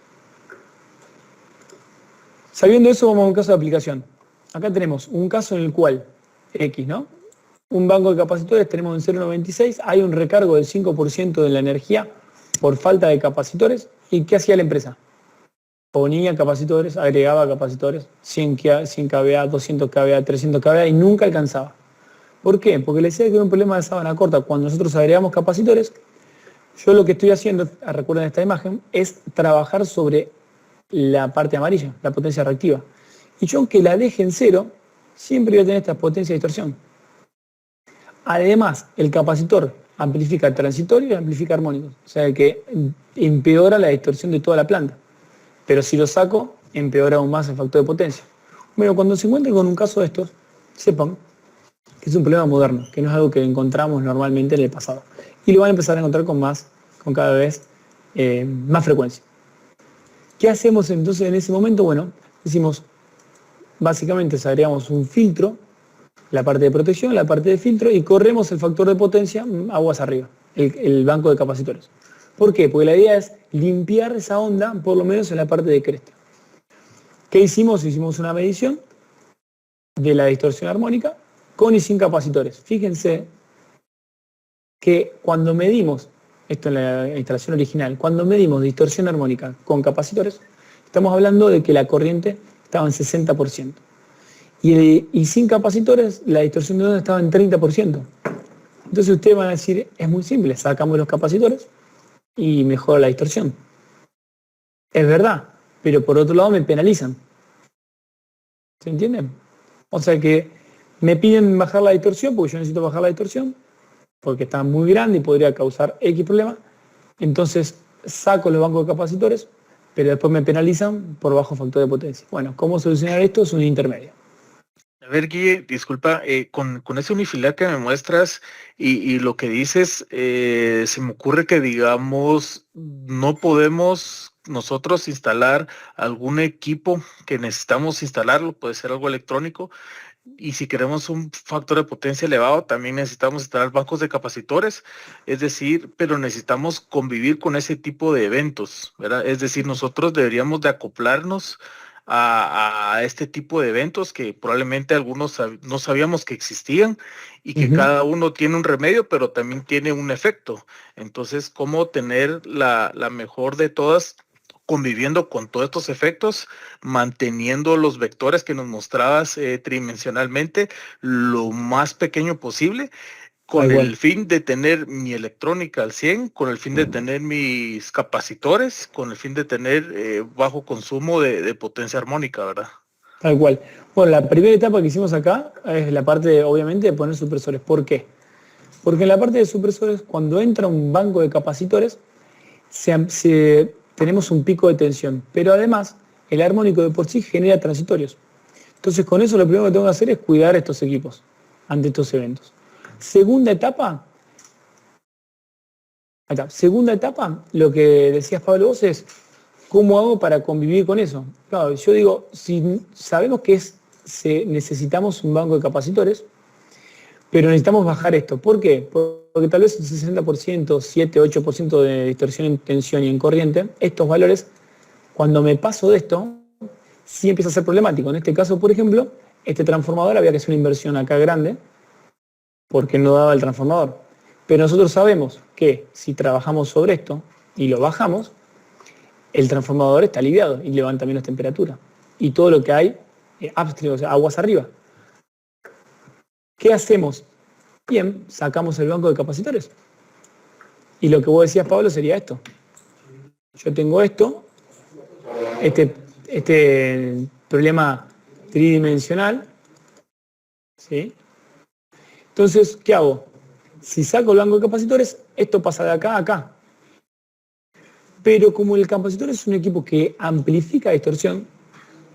Sabiendo eso, vamos a un caso de aplicación. Acá tenemos un caso en el cual, X, ¿no? Un banco de capacitores tenemos en 0,96, hay un recargo del 5% de la energía por falta de capacitores. ¿Y qué hacía la empresa? Ponía capacitores, agregaba capacitores, 100 kVA, 200 kVA, 300 kVA y nunca alcanzaba. ¿Por qué? Porque le decía que era un problema de sábana corta. Cuando nosotros agregamos capacitores, yo lo que estoy haciendo, recuerden esta imagen, es trabajar sobre la parte amarilla, la potencia reactiva. Y yo aunque la deje en 0, siempre voy a tener esta potencia de distorsión. Además, el capacitor amplifica transitorio y amplifica armónicos. O sea que empeora la distorsión de toda la planta. Pero si lo saco, empeora aún más el factor de potencia. Bueno, cuando se encuentren con un caso de estos, sepan que es un problema moderno, que no es algo que encontramos normalmente en el pasado. Y lo van a empezar a encontrar con cada vez más frecuencia. ¿Qué hacemos entonces en ese momento? Bueno, decimos, básicamente agregamos un filtro, la parte de protección, la parte de filtro, y corremos el factor de potencia aguas arriba, el banco de capacitores. ¿Por qué? Porque la idea es limpiar esa onda, por lo menos en la parte de cresta. ¿Qué hicimos? Hicimos una medición de la distorsión armónica con y sin capacitores. Fíjense que cuando medimos, esto en la instalación original, cuando medimos distorsión armónica con capacitores, estamos hablando de que la corriente estaba en 60%. Y sin capacitores, la distorsión de onda estaba en 30%. Entonces ustedes van a decir, es muy simple, sacamos los capacitores y mejora la distorsión. Es verdad, pero por otro lado me penalizan. ¿Se entiende? O sea que me piden bajar la distorsión porque yo necesito bajar la distorsión porque está muy grande y podría causar X problema. Entonces saco los bancos de capacitores, pero después me penalizan por bajo factor de potencia. Bueno, ¿cómo solucionar esto? Es un intermedio. A ver, Guille, disculpa, con ese unifilar que me muestras y lo que dices, se me ocurre que, digamos, no podemos nosotros instalar algún equipo que necesitamos instalarlo, puede ser algo electrónico, y si queremos un factor de potencia elevado, también necesitamos instalar bancos de capacitores, es decir, pero necesitamos convivir con ese tipo de eventos, ¿verdad? Es decir, nosotros deberíamos de acoplarnos a este tipo de eventos que probablemente algunos no sabíamos que existían y que cada uno tiene un remedio, pero también tiene un efecto. Entonces, ¿cómo tener la mejor de todas conviviendo con todos estos efectos, manteniendo los vectores que nos mostrabas tridimensionalmente lo más pequeño posible, con el fin de tener mi electrónica al 100, con el fin de tener mis capacitores, con el fin de tener bajo consumo de potencia armónica, ¿verdad? Tal cual. Bueno, la primera etapa que hicimos acá es la parte, obviamente, de poner supresores. ¿Por qué? Porque en la parte de supresores, cuando entra un banco de capacitores, tenemos un pico de tensión, pero además el armónico de por sí genera transitorios. Entonces con eso lo primero que tengo que hacer es cuidar estos equipos ante estos eventos. Segunda etapa, lo que decías Pablo vos es, ¿cómo hago para convivir con eso? Claro, yo digo, si sabemos que necesitamos un banco de capacitores, pero necesitamos bajar esto. ¿Por qué? Porque tal vez un 60%, 7, 8% de distorsión en tensión y en corriente, estos valores, cuando me paso de esto, sí empieza a ser problemático. En este caso, por ejemplo, este transformador había que hacer una inversión acá grande, porque no daba el transformador. Pero nosotros sabemos que si trabajamos sobre esto y lo bajamos, el transformador está aliviado y levanta menos temperatura. Y todo lo que hay, upstream, o sea, aguas arriba. ¿Qué hacemos? Bien, sacamos el banco de capacitores. Y lo que vos decías, Pablo, sería esto. Yo tengo esto, este problema tridimensional, ¿sí? Entonces, ¿qué hago? Si saco el banco de capacitores, esto pasa de acá a acá. Pero como el capacitor es un equipo que amplifica distorsión,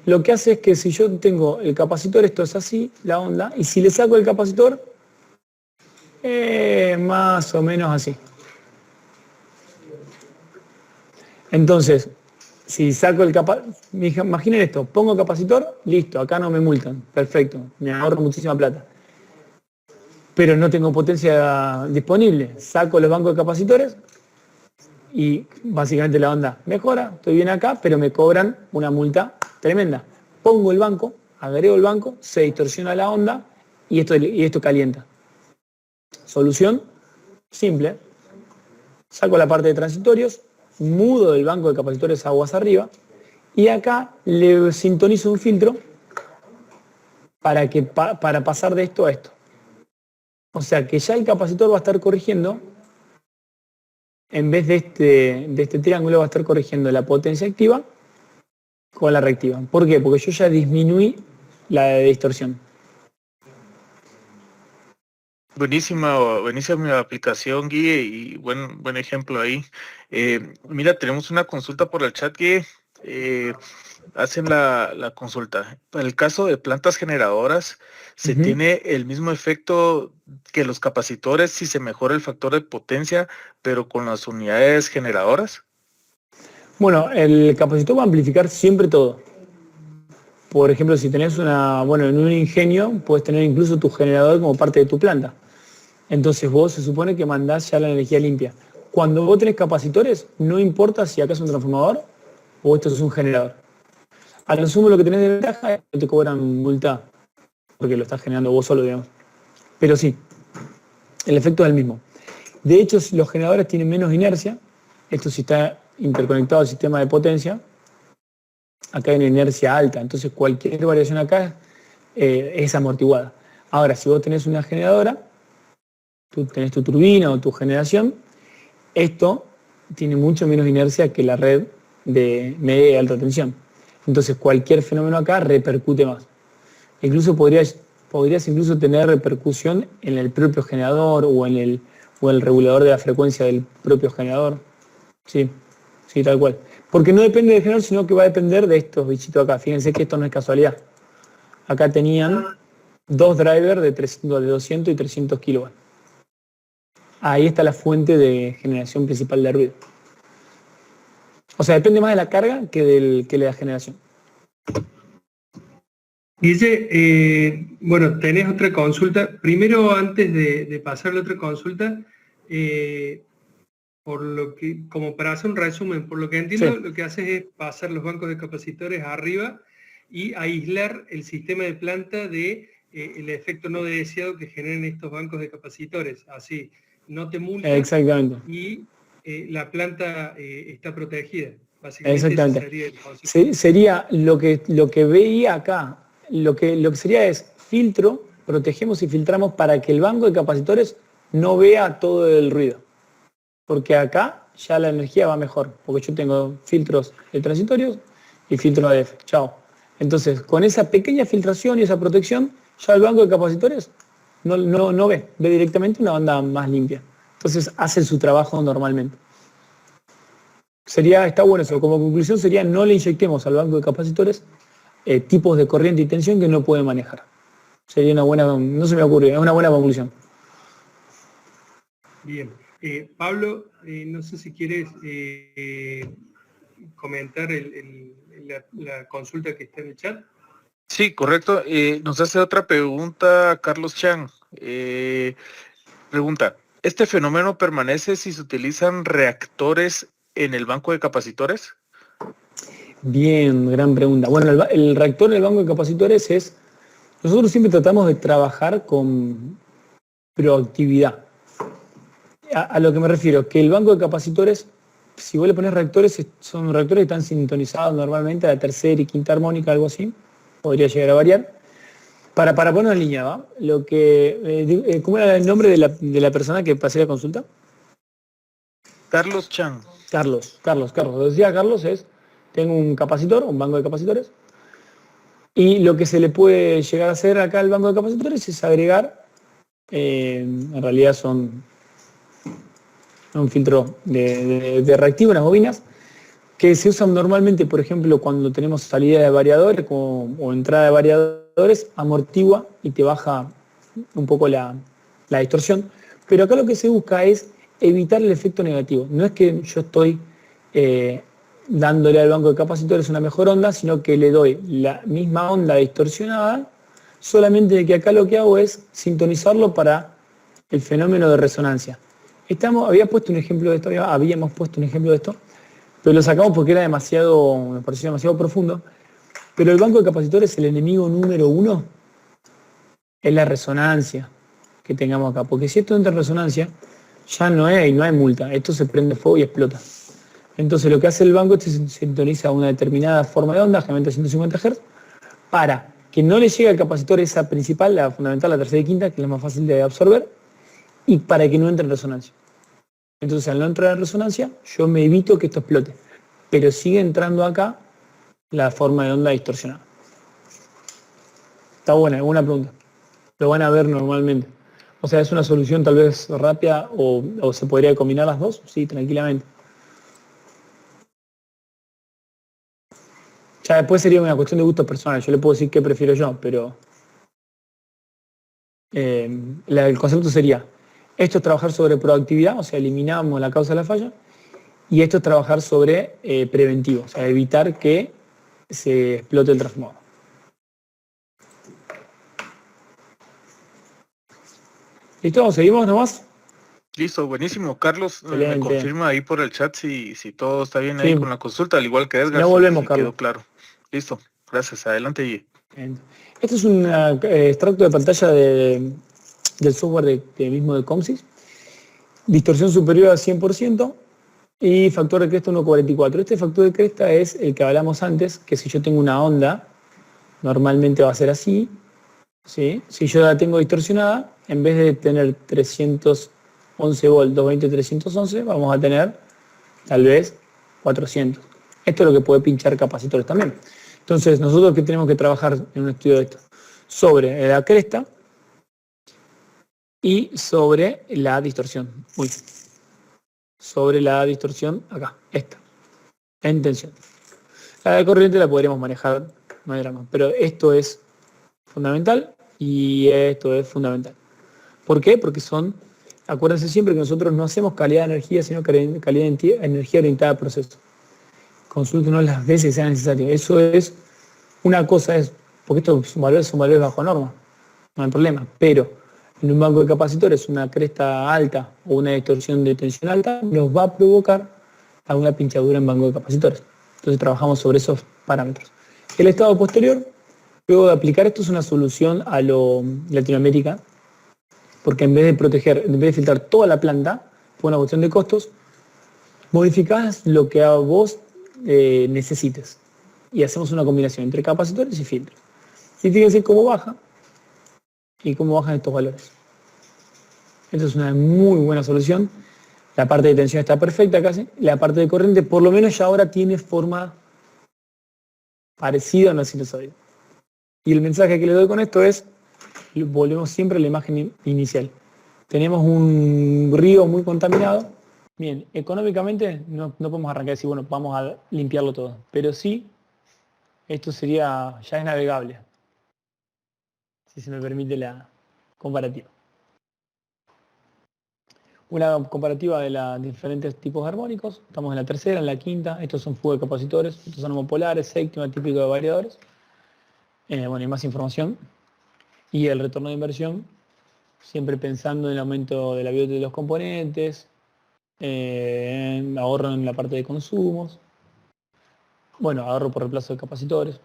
lo que hace es que si yo tengo el capacitor, esto es así, la onda, y si le saco el capacitor, más o menos así. Entonces, si saco el capacitor, imaginen esto, pongo capacitor, listo, acá no me multan, perfecto, me ahorro muchísima plata. Pero no tengo potencia disponible, saco los bancos de capacitores y básicamente la onda mejora, estoy bien acá, pero me cobran una multa tremenda. Pongo el banco, agrego el banco, se distorsiona la onda y esto calienta. Solución simple, saco la parte de transitorios, mudo del banco de capacitores aguas arriba y acá le sintonizo un filtro para pasar de esto a esto. O sea que ya el capacitor va a estar corrigiendo, en vez de este triángulo va a estar corrigiendo la potencia activa con la reactiva. ¿Por qué? Porque yo ya disminuí la distorsión. Buenísima aplicación, Guille, y buen ejemplo ahí. Mira, tenemos una consulta por el chat, Guille. Hacen la consulta. En el caso de plantas generadoras, ¿se tiene el mismo efecto que los capacitores si se mejora el factor de potencia, pero con las unidades generadoras? Bueno, el capacitor va a amplificar siempre todo. Por ejemplo, si tenés en un ingenio, puedes tener incluso tu generador como parte de tu planta. Entonces vos se supone que mandás ya la energía limpia. Cuando vos tenés capacitores, no importa si acá es un transformador o esto es un generador. A lo sumo lo que tenés de ventaja es que no te cobran multa porque lo estás generando vos solo, digamos. Pero sí, el efecto es el mismo. De hecho, si los generadores tienen menos inercia, esto si está interconectado al sistema de potencia, acá hay una inercia alta, entonces cualquier variación acá es amortiguada. Ahora, si vos tenés una generadora, tú tenés tu turbina o tu generación, esto tiene mucho menos inercia que la red de media y alta tensión. Entonces cualquier fenómeno acá repercute más. Incluso podrías incluso tener repercusión en el propio generador o en el regulador de la frecuencia del propio generador. Sí, tal cual. Porque no depende del generador, sino que va a depender de estos bichitos acá. Fíjense que esto no es casualidad. Acá tenían dos drivers de 200 y 300 kilowatts. Ahí está la fuente de generación principal de ruido. O sea, depende más de la carga que de la generación. Guille, bueno, tenés otra consulta. Primero, antes de pasar a la otra consulta, como para hacer un resumen, por lo que entiendo, sí, lo que haces es pasar los bancos de capacitores arriba y aislar el sistema de planta de el efecto no deseado que generen estos bancos de capacitores. Así, no te multan. Exactamente. Y la planta está protegida. Básicamente exactamente. Ese sería el concepto. Sería lo que veía acá, lo que sería es filtro, protegemos y filtramos para que el banco de capacitores no vea todo el ruido. Porque acá ya la energía va mejor, porque yo tengo filtros de transitorios y filtro ADF. Chao. Entonces, con esa pequeña filtración y esa protección, ya el banco de capacitores no ve directamente una banda más limpia. Entonces, hace su trabajo normalmente. Está bueno eso. Como conclusión sería, no le inyectemos al banco de capacitores tipos de corriente y tensión que no puede manejar. Sería una buena, no se me ocurre, es una buena conclusión. Bien. Pablo, no sé si quieres comentar la consulta que está en el chat. Sí, correcto. Nos hace otra pregunta Carlos Chang. Pregunta, ¿este fenómeno permanece si se utilizan reactores en el banco de capacitores? Bien, gran pregunta. Bueno, el reactor en el banco de capacitores nosotros siempre tratamos de trabajar con proactividad. A lo que me refiero, que el banco de capacitores, si vos le pones reactores, son reactores que están sintonizados normalmente a la tercera y quinta armónica, algo así, podría llegar a variar. Para poner en línea, ¿va? ¿Cómo era el nombre de la persona que pasé la consulta? Carlos Chan. Carlos. Lo que decía Carlos es, tengo un capacitor, un banco de capacitores, y lo que se le puede llegar a hacer acá al banco de capacitores es agregar, en realidad son un filtro de reactivo, unas bobinas, que se usan normalmente, por ejemplo, cuando tenemos salida de variadores o entrada de variadores, amortigua y te baja un poco la distorsión. Pero acá lo que se busca es evitar el efecto negativo. No es que yo estoy dándole al banco de capacitores una mejor onda, sino que le doy la misma onda distorsionada, solamente de que acá lo que hago es sintonizarlo para el fenómeno de resonancia. Habíamos puesto un ejemplo de esto, pero lo sacamos porque nos pareció demasiado profundo. Pero el banco de capacitores, el enemigo número uno, es la resonancia que tengamos acá. Porque si esto entra en resonancia, ya no hay multa. Esto se prende fuego y explota. Entonces lo que hace el banco es que se sintoniza a una determinada forma de onda, generalmente a 150 Hz, para que no le llegue al capacitor esa principal, la fundamental, la tercera y quinta, que es la más fácil de absorber, y para que no entre en resonancia. Entonces, al no entrar en resonancia, yo me evito que esto explote. Pero sigue entrando acá la forma de onda distorsionada. Está buena, alguna pregunta. Lo van a ver normalmente. O sea, ¿es una solución tal vez rápida o se podría combinar las dos? Sí, tranquilamente. Ya después sería una cuestión de gustos personales. Yo le puedo decir qué prefiero yo, pero el concepto sería, esto es trabajar sobre proactividad, o sea, eliminamos la causa de la falla, y esto es trabajar sobre preventivo, o sea, evitar que se explote el transformador. ¿Listo? ¿Seguimos nomás? Listo, buenísimo. Carlos, me Excelente. confirma ahí por el chat si todo está bien Sí. ahí con la consulta, al igual que Edgar. No volvemos, si Carlos. quedó claro. Listo, gracias. Adelante, Guille. Esto es un extracto de pantalla del software mismo de Comsys. Distorsión superior al 100% y factor de cresta 1,44. Este factor de cresta es el que hablamos antes, que si yo tengo una onda, normalmente va a ser así. ¿Sí? Si yo la tengo distorsionada, en vez de tener 311 volts, 220, 311, vamos a tener tal vez 400. Esto es lo que puede pinchar capacitores también. Entonces, nosotros que tenemos que trabajar en un estudio de esto, sobre la cresta y sobre la distorsión. Sobre la distorsión acá, esta, en tensión. La de corriente la podríamos manejar, no hay drama, pero esto es fundamental y esto es fundamental. ¿Por qué? Porque acuérdense siempre que nosotros no hacemos calidad de energía, sino calidad de energía orientada a proceso. Consúltenos las veces que sea necesario. Eso es, una cosa es, porque estos son valores bajo norma, no hay problema, pero en un banco de capacitores una cresta alta o una distorsión de tensión alta nos va a provocar alguna pinchadura en banco de capacitores. Entonces trabajamos sobre esos parámetros. El estado posterior, luego de aplicar esto, es una solución a lo Latinoamérica, porque en vez de filtrar toda la planta, por una cuestión de costos, modificás lo que a vos necesites. Y hacemos una combinación entre capacitores y filtros. Y fíjense cómo baja y cómo bajan estos valores. Esta es una muy buena solución. La parte de tensión está perfecta casi. La parte de corriente, por lo menos ya ahora tiene forma parecida a una sinusoide. Y el mensaje que le doy con esto es, volvemos siempre a la imagen inicial. Tenemos un río muy contaminado. Bien, económicamente no podemos arrancar y decir, bueno, vamos a limpiarlo todo. Pero sí, esto ya es navegable. Si se me permite la comparativa. Una comparativa de los diferentes tipos de armónicos. Estamos en la tercera, en la quinta. Estos son fuga de capacitores. Estos son homopolares, séptima, típico de variadores. Bueno, y más información. Y el retorno de inversión, siempre pensando en el aumento de la biota de los componentes, ahorro en la parte de consumos, bueno, ahorro por reemplazo de capacitores.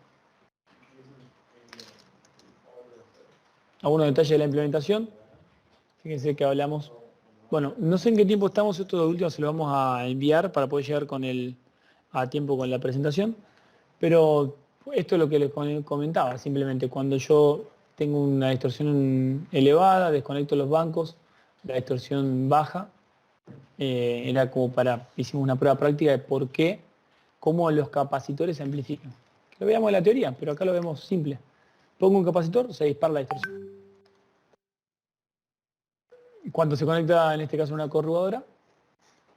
Algunos detalles de la implementación, fíjense que hablamos, bueno, no sé en qué tiempo estamos, esto de último se lo vamos a enviar para poder llegar a tiempo con la presentación, pero esto es lo que les comentaba, simplemente cuando yo tengo una distorsión elevada, desconecto los bancos, la distorsión baja Era como hicimos una prueba práctica de por qué, cómo los capacitores se amplifican. Lo veíamos en la teoría, pero acá lo vemos simple. Pongo un capacitor, se dispara la distorsión. Cuando se conecta, en este caso, una corrugadora,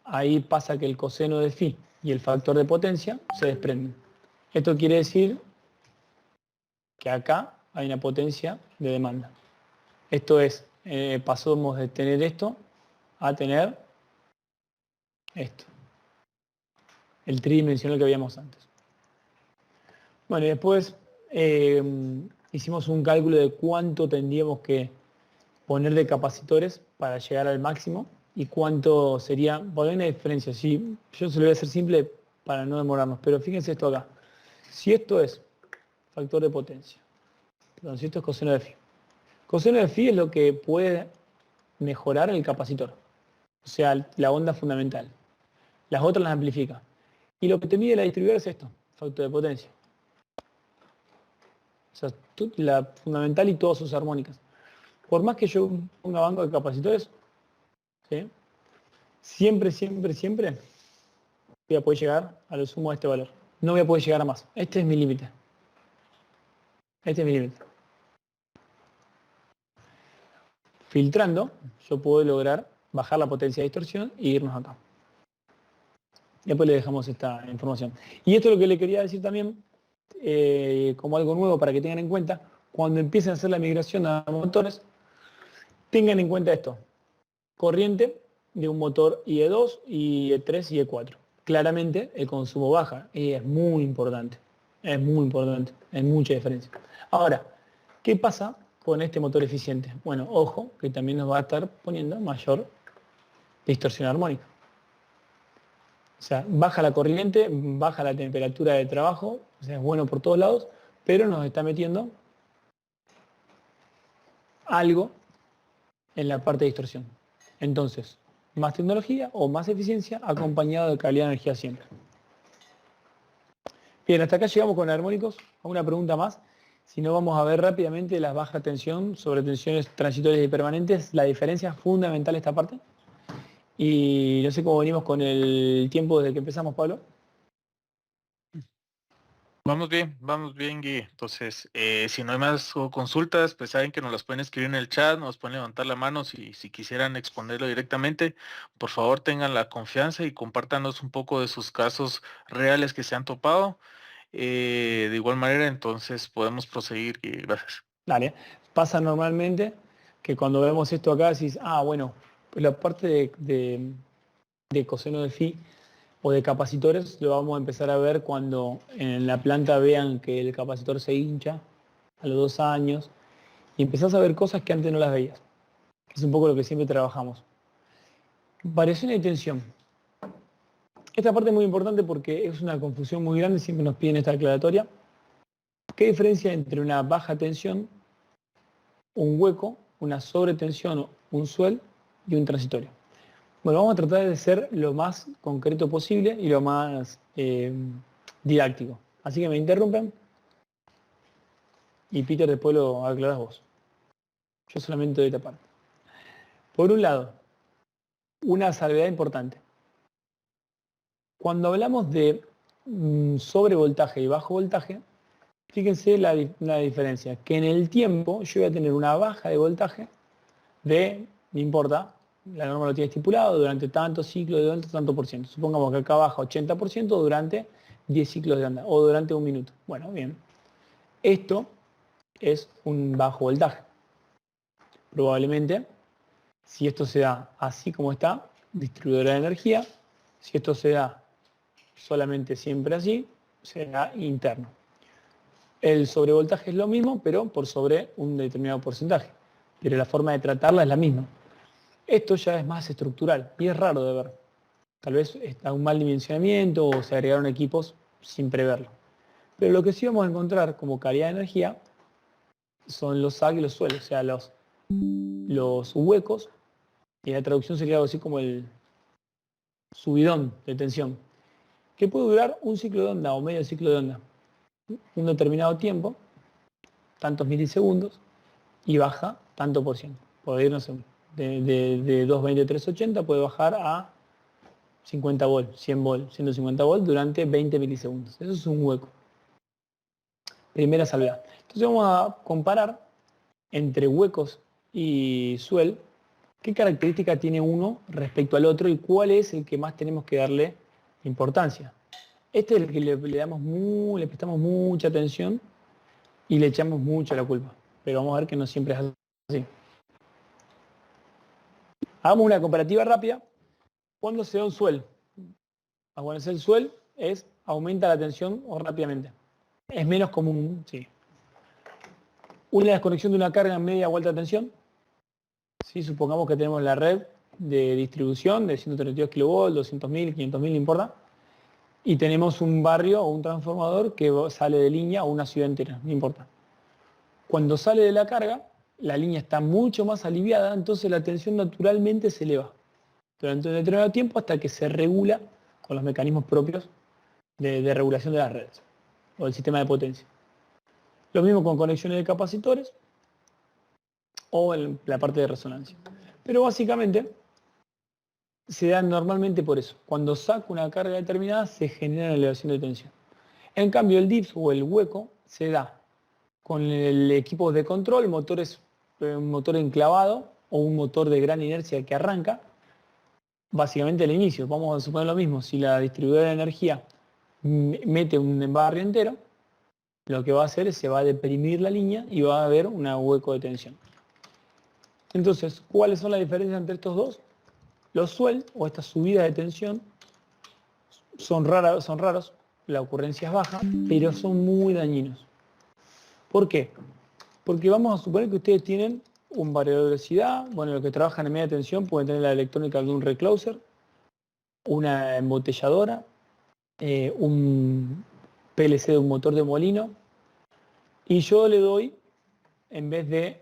ahí pasa que el coseno de phi y el factor de potencia se desprenden. Esto quiere decir que acá hay una potencia de demanda. Esto es, pasamos de tener esto a tener esto, el tridimensional que habíamos antes. Bueno, y después hicimos un cálculo de cuánto tendríamos que poner de capacitores para llegar al máximo y cuánto sería, por ahí una diferencia, si yo se lo voy a hacer simple para no demorarnos, pero fíjense esto acá. Si esto es factor de potencia, perdón, si esto es coseno de phi. Coseno de phi es lo que puede mejorar el capacitor, o sea, la onda fundamental. Las otras las amplifica. Y lo que te mide la distribuidora es esto, factor de potencia. O sea, la fundamental y todas sus armónicas. Por más que yo ponga banco de capacitores, ¿sí? Siempre voy a poder llegar a lo sumo de este valor. No voy a poder llegar a más. Este es mi límite. Este es mi límite. Filtrando, yo puedo lograr bajar la potencia de distorsión e irnos acá. Después le dejamos esta información. Y esto es lo que le quería decir también, como algo nuevo para que tengan en cuenta, cuando empiecen a hacer la migración a motores, tengan en cuenta esto. Corriente de un motor IE2, IE3 y IE4. Claramente el consumo baja y es muy importante. Es muy importante. Hay mucha diferencia. Ahora, ¿qué pasa con este motor eficiente? Bueno, ojo, que también nos va a estar poniendo mayor distorsión armónica. O sea, baja la corriente, baja la temperatura de trabajo, o sea, es bueno por todos lados, pero nos está metiendo algo en la parte de distorsión. Entonces, más tecnología o más eficiencia acompañado de calidad de energía siempre. Bien, hasta acá llegamos con armónicos. Una pregunta más. Si no, vamos a ver rápidamente las bajas tensión sobre tensiones transitorias y permanentes. La diferencia fundamental de esta parte. Y no sé cómo venimos con el tiempo desde que empezamos, Pablo. Vamos bien, Gui. Entonces, si no hay más consultas, pues saben que nos las pueden escribir en el chat, nos pueden levantar la mano si quisieran exponerlo directamente. Por favor, tengan la confianza y compártanos un poco de sus casos reales que se han topado. De igual manera, entonces podemos proseguir, Gui. Gracias. Dale. Pasa normalmente que cuando vemos esto acá decís, bueno, pues la parte de coseno de phi o de capacitores lo vamos a empezar a ver cuando en la planta vean que el capacitor se hincha a los 2 años y empezás a ver cosas que antes no las veías. Es un poco lo que siempre trabajamos. Variación de tensión. Esta parte es muy importante porque es una confusión muy grande, siempre nos piden esta aclaratoria. ¿Qué diferencia entre una baja tensión, un hueco, una sobretensión, un swell y un transitorio? Bueno, vamos a tratar de ser lo más concreto posible y lo más didáctico. Así que me interrumpen y Peter después lo aclarás vos. Yo solamente doy esta parte. Por un lado, una salvedad importante. Cuando hablamos de sobrevoltaje y bajo voltaje, fíjense la diferencia, que en el tiempo yo voy a tener una baja de voltaje de, no importa, la norma lo tiene estipulado, durante tantos ciclos, durante tanto por ciento. Supongamos que acá baja 80% durante 10 ciclos de onda, o durante 1 minuto. Bueno, bien. Esto es un bajo voltaje. Probablemente, si esto se da así como está, distribuidora de energía, si esto se da solamente siempre así, será interno. El sobrevoltaje es lo mismo, pero por sobre un determinado porcentaje. Pero la forma de tratarla es la misma. Esto ya es más estructural y es raro de ver. Tal vez está un mal dimensionamiento o se agregaron equipos sin preverlo. Pero lo que sí vamos a encontrar como calidad de energía son los sag y los suelos, o sea, los huecos, y la traducción sería algo así como el subidón de tensión, que puede durar un ciclo de onda o medio ciclo de onda, un determinado tiempo, tantos milisegundos, y baja tanto por ciento, por irnos en de 220, 380 puede bajar a 50 volt, 100 volt, 150 volt durante 20 milisegundos. Eso es un hueco. Primera salvedad. Entonces vamos a comparar entre huecos y suel qué característica tiene uno respecto al otro y cuál es el que más tenemos que darle importancia. Este es el que le prestamos mucha atención y le echamos mucho la culpa. Pero vamos a ver que no siempre es así. Hagamos una comparativa rápida. ¿Cuándo se da un suel? Cuando se da el suel aumenta la tensión o rápidamente. Es menos común, sí. Una desconexión de una carga en media o alta tensión. ¿Sí? Supongamos que tenemos la red de distribución de 132 kV, 200.000, 500.000, no importa. Y tenemos un barrio o un transformador que sale de línea o una ciudad entera, no importa. Cuando sale de la carga, la línea está mucho más aliviada, entonces la tensión naturalmente se eleva durante un determinado tiempo hasta que se regula con los mecanismos propios de regulación de las redes o del sistema de potencia. Lo mismo con conexiones de capacitores o en la parte de resonancia. Pero básicamente se da normalmente por eso. Cuando saco una carga determinada se genera una elevación de tensión. En cambio el DIPS o el hueco se da con el equipo de control, un motor enclavado o un motor de gran inercia que arranca, básicamente al inicio. Vamos a suponer lo mismo, si la distribuidora de energía mete un barrio entero, lo que va a hacer es se va a deprimir la línea y va a haber un hueco de tensión. Entonces, ¿cuáles son las diferencias entre estos dos? Los suel o estas subidas de tensión son raros, la ocurrencia es baja, pero son muy dañinos. ¿Por qué? Porque vamos a suponer que ustedes tienen un variador de velocidad, bueno, los que trabajan en media tensión pueden tener la electrónica de un recloser, una embotelladora, un PLC de un motor de molino, y yo le doy, en vez de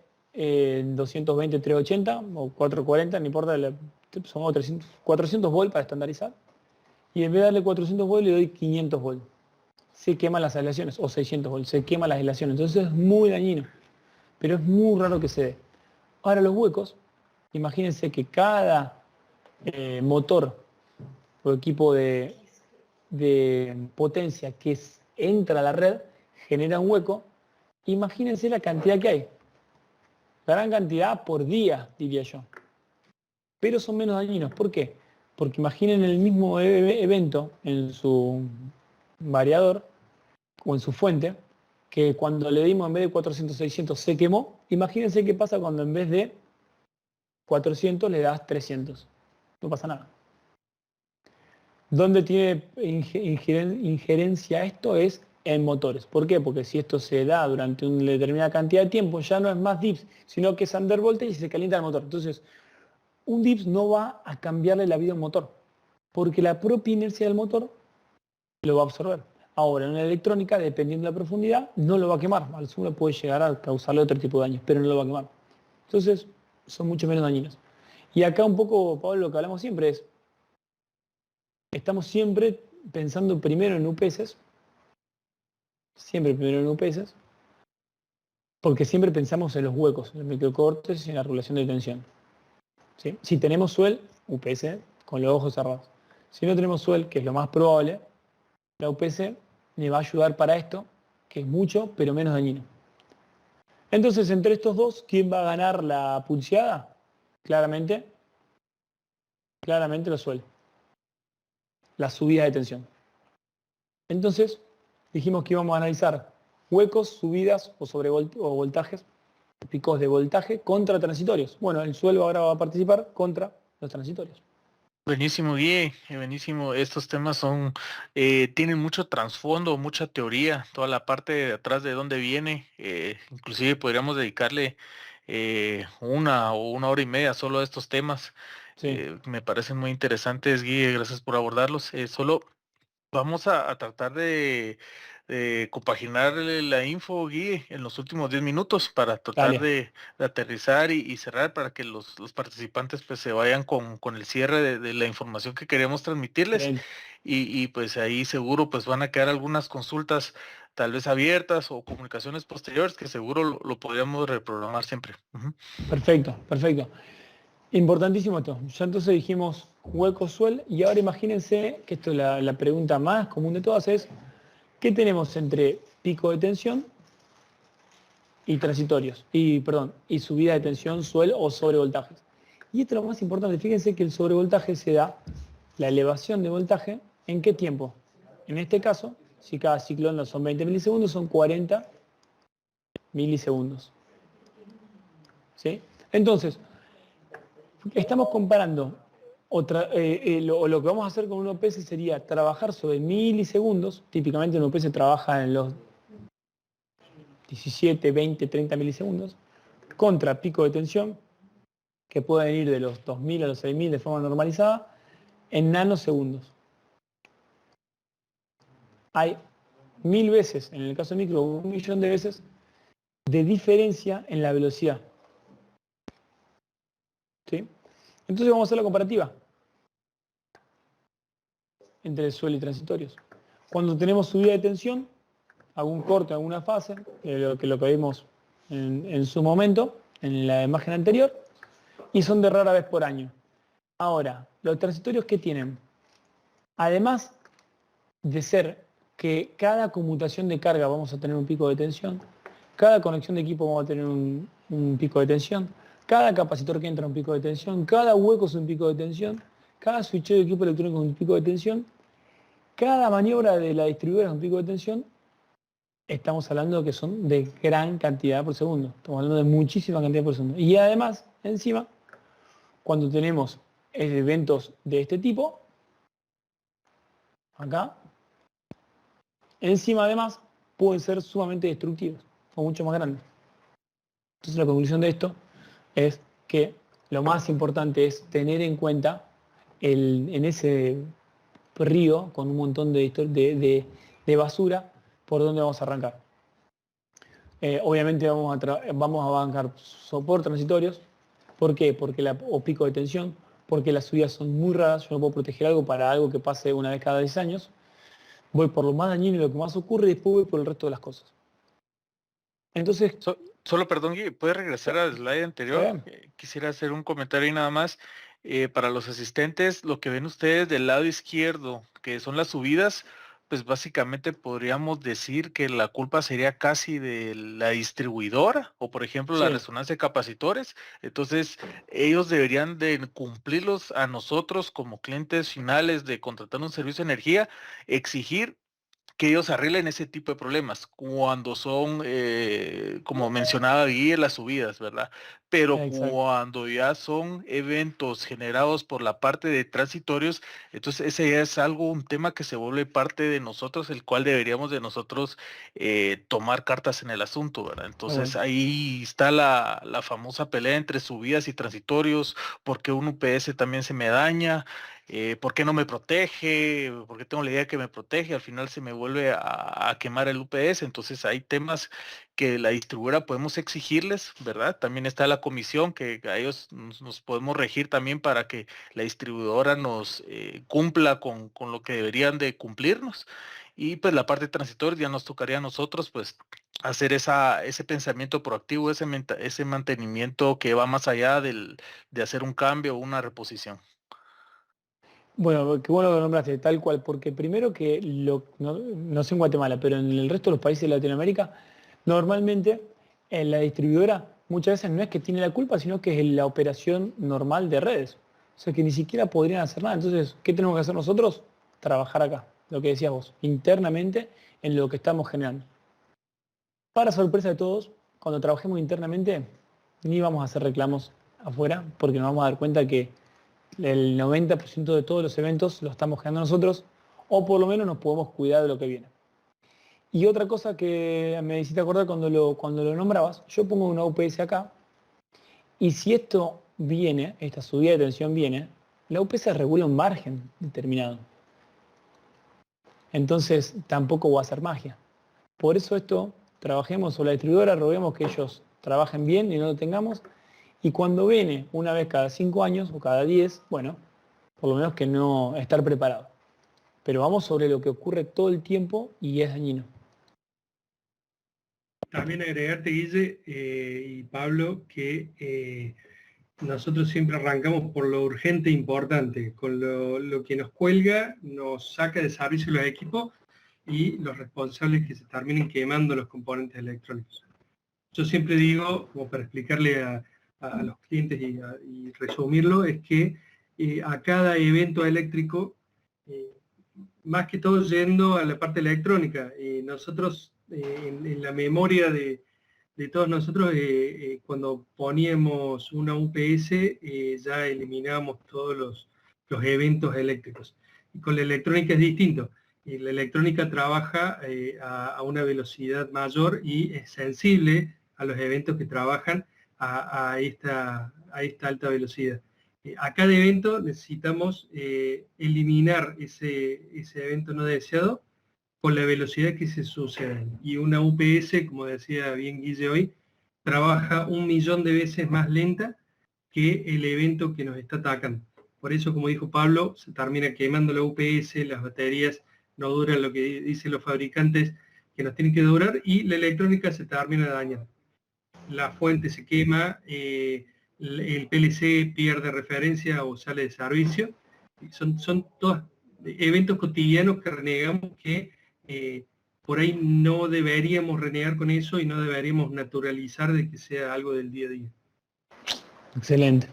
220, 380 o 440, no importa, somos 400 volt para estandarizar, y en vez de darle 400 volt le doy 500 volt. Se queman las aislaciones, o 600 volt, se queman las aislaciones, entonces es muy dañino, pero es muy raro que se dé. Ahora los huecos, imagínense que cada motor o equipo de potencia que entra a la red genera un hueco. Imagínense la cantidad que hay. Gran cantidad por día, diría yo. Pero son menos dañinos. ¿Por qué? Porque imaginen el mismo evento en su variador o en su fuente, que cuando le dimos en vez de 400, 600 se quemó. Imagínense qué pasa cuando en vez de 400 le das 300. No pasa nada. ¿Dónde tiene injerencia esto? Es en motores. ¿Por qué? Porque si esto se da durante una determinada cantidad de tiempo, ya no es más DIPS, sino que es undervoltage y se calienta el motor. Entonces, un DIPS no va a cambiarle la vida a un motor, porque la propia inercia del motor lo va a absorber. Ahora, en la electrónica, dependiendo de la profundidad, no lo va a quemar. Al sumo puede llegar a causarle otro tipo de daños, pero no lo va a quemar. Entonces, son mucho menos dañinos. Y acá un poco, Pablo, lo que hablamos siempre es, estamos siempre pensando primero en UPS, porque siempre pensamos en los huecos, en los microcortes y en la regulación de tensión. ¿Sí? Si tenemos suel, UPS con los ojos cerrados. Si no tenemos suel, que es lo más probable, la UPS me va a ayudar para esto, que es mucho, pero menos dañino. Entonces, entre estos dos, ¿quién va a ganar la pulseada? Claramente los suel. La subida de tensión. Entonces, dijimos que íbamos a analizar huecos, subidas o voltajes, picos de voltaje contra transitorios. Bueno, el suelo ahora va a participar contra los transitorios. Buenísimo, Guille, buenísimo. Estos temas tienen mucho trasfondo, mucha teoría, toda la parte de atrás de dónde viene. Inclusive podríamos dedicarle 1 hora y media solo a estos temas. Sí. Me parecen muy interesantes, Guille, gracias por abordarlos. Solo vamos a tratar de compaginar la info, Guille, en los últimos 10 minutos para tratar de aterrizar y cerrar para que los participantes pues se vayan con el cierre de la información que queremos transmitirles. Y pues ahí seguro pues van a quedar algunas consultas tal vez abiertas o comunicaciones posteriores que seguro lo podríamos reprogramar siempre. Perfecto. Importantísimo esto. Ya entonces dijimos hueco suel y ahora imagínense que esto es la pregunta más común de todas es ¿qué tenemos entre pico de tensión y transitorios? Y subida de tensión, suel o sobrevoltajes. Y esto es lo más importante. Fíjense que el sobrevoltaje se da, la elevación de voltaje, ¿en qué tiempo? En este caso, si cada ciclo de onda son 20 milisegundos, son 40 milisegundos. ¿Sí? Entonces, estamos comparando, lo que vamos a hacer con un OPS sería trabajar sobre milisegundos, típicamente un OPS trabaja en los 17, 20, 30 milisegundos, contra pico de tensión, que pueden ir de los 2000 a los 6000 de forma normalizada, en nanosegundos. Hay 1000 veces, en el caso de micro, 1.000.000 de veces, de diferencia en la velocidad. ¿Sí? Entonces vamos a hacer la comparativa entre el suelo y transitorios. Cuando tenemos subida de tensión, algún corte, alguna fase, lo que vimos en su momento, en la imagen anterior, y son de rara vez por año. Ahora, los transitorios, ¿qué tienen? Además de ser que cada conmutación de carga vamos a tener un pico de tensión, cada conexión de equipo vamos a tener un pico de tensión, cada capacitor que entra un pico de tensión, cada hueco es un pico de tensión, cada switcheo de equipo electrónico es un pico de tensión, cada maniobra de la distribuidora es un pico de tensión. Estamos hablando de que son de gran cantidad por segundo. Estamos hablando de muchísima cantidad por segundo. Y además, encima, cuando tenemos eventos de este tipo, acá, encima además, pueden ser sumamente destructivos o mucho más grandes. Entonces la conclusión de esto es que lo más importante es tener en cuenta en ese río con un montón de basura por dónde vamos a arrancar. Obviamente vamos a bancar soportes transitorios. ¿Por qué? O pico de tensión, porque las subidas son muy raras. Yo no puedo proteger algo para algo que pase una vez cada 10 años. Voy por lo más dañino y lo que más ocurre y después voy por el resto de las cosas. Entonces, Solo, perdón, Gui, ¿puedes regresar al slide anterior? Quisiera hacer un comentario y nada más. Para los asistentes, lo que ven ustedes del lado izquierdo, que son las subidas, pues básicamente podríamos decir que la culpa sería casi de la distribuidora o por ejemplo la sí, resonancia de capacitores. Entonces, ellos deberían de cumplirlos a nosotros como clientes finales de contratar un servicio de energía, exigir que ellos arreglen ese tipo de problemas cuando son, como mencionaba Guille, las subidas, ¿verdad? Pero exacto. cuando ya son eventos generados por la parte de transitorios, entonces ese ya es un tema que se vuelve parte de nosotros, el cual deberíamos de nosotros tomar cartas en el asunto, ¿verdad? Muy Entonces bueno. ahí está la famosa pelea entre subidas y transitorios, porque un UPS también se me daña. ¿Por qué no me protege? Porque tengo la idea que me protege, al final se me vuelve a quemar el UPS, entonces hay temas que la distribuidora podemos exigirles, ¿verdad? También está la comisión que a ellos nos podemos regir también para que la distribuidora nos cumpla con lo que deberían de cumplirnos. Y pues la parte transitoria ya nos tocaría a nosotros pues hacer ese pensamiento proactivo, ese mantenimiento que va más allá de hacer un cambio o una reposición. Bueno, qué bueno que lo nombraste, tal cual, porque primero que no sé en Guatemala, pero en el resto de los países de Latinoamérica, normalmente en la distribuidora muchas veces no es que tiene la culpa, sino que es la operación normal de redes. O sea que ni siquiera podrían hacer nada. Entonces, ¿qué tenemos que hacer nosotros? Trabajar acá, lo que decías vos, internamente en lo que estamos generando. Para sorpresa de todos, cuando trabajemos internamente, ni vamos a hacer reclamos afuera, porque nos vamos a dar cuenta que el 90% de todos los eventos los estamos generando nosotros, o por lo menos nos podemos cuidar de lo que viene. Y otra cosa que me hiciste acordar cuando lo nombrabas, yo pongo una UPS acá, y si esto viene, esta subida de tensión viene, la UPS regula un margen determinado. Entonces tampoco va a ser magia. Por eso esto, trabajemos con la distribuidora, roguemos que ellos trabajen bien y no lo tengamos. Y cuando viene una vez cada 5 años o cada 10, bueno, por lo menos que no estar preparado. Pero vamos sobre lo que ocurre todo el tiempo y es dañino. También agregarte, Guille y Pablo, que nosotros siempre arrancamos por lo urgente e importante. Con lo que nos cuelga, nos saca de servicio los equipos y los responsables que se terminen quemando los componentes electrónicos. Yo siempre digo, como para explicarle a los clientes y resumirlo, es que a cada evento eléctrico, más que todo yendo a la parte electrónica, nosotros en la memoria de todos nosotros, cuando poníamos una UPS, ya eliminábamos todos los eventos eléctricos. Y con la electrónica es distinto. Y la electrónica trabaja a una velocidad mayor y es sensible a los eventos que trabajan a esta alta velocidad. A cada evento necesitamos eliminar ese evento no deseado con la velocidad que se suceden. Y una UPS, como decía bien Guille hoy, trabaja 1.000.000 de veces más lenta que el evento que nos está atacando. Por eso, como dijo Pablo, se termina quemando la UPS, las baterías no duran lo que dicen los fabricantes que nos tienen que durar y la electrónica se termina dañando. La fuente se quema, el PLC pierde referencia o sale de servicio. Son todos eventos cotidianos que renegamos que por ahí no deberíamos renegar con eso y no deberíamos naturalizar de que sea algo del día a día. Excelente.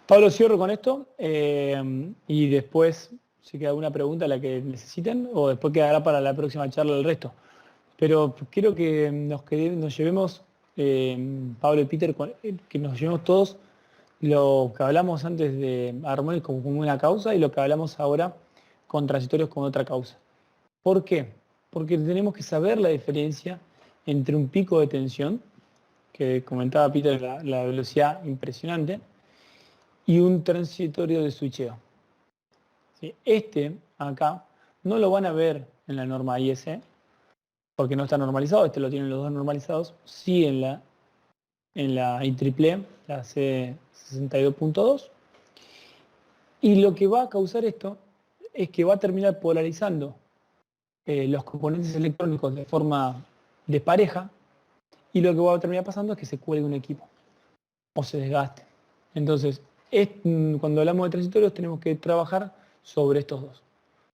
Pablo, cierro con esto y después, si queda alguna pregunta la que necesiten, o después quedará para la próxima charla el resto. Pero quiero que nos llevemos, Pablo y Peter, que nos llevemos todos lo que hablamos antes de armónicos como una causa y lo que hablamos ahora con transitorios como otra causa. ¿Por qué? Porque tenemos que saber la diferencia entre un pico de tensión, que comentaba Peter, la velocidad impresionante, y un transitorio de switcheo. ¿Sí? Este acá no lo van a ver en la norma IS, porque no está normalizado, este lo tienen los dos normalizados, sí en la IEEE, la C62.2, y lo que va a causar esto es que va a terminar polarizando los componentes electrónicos de forma despareja, y lo que va a terminar pasando es que se cuelgue un equipo o se desgaste. Entonces, cuando hablamos de transitorios tenemos que trabajar sobre estos dos: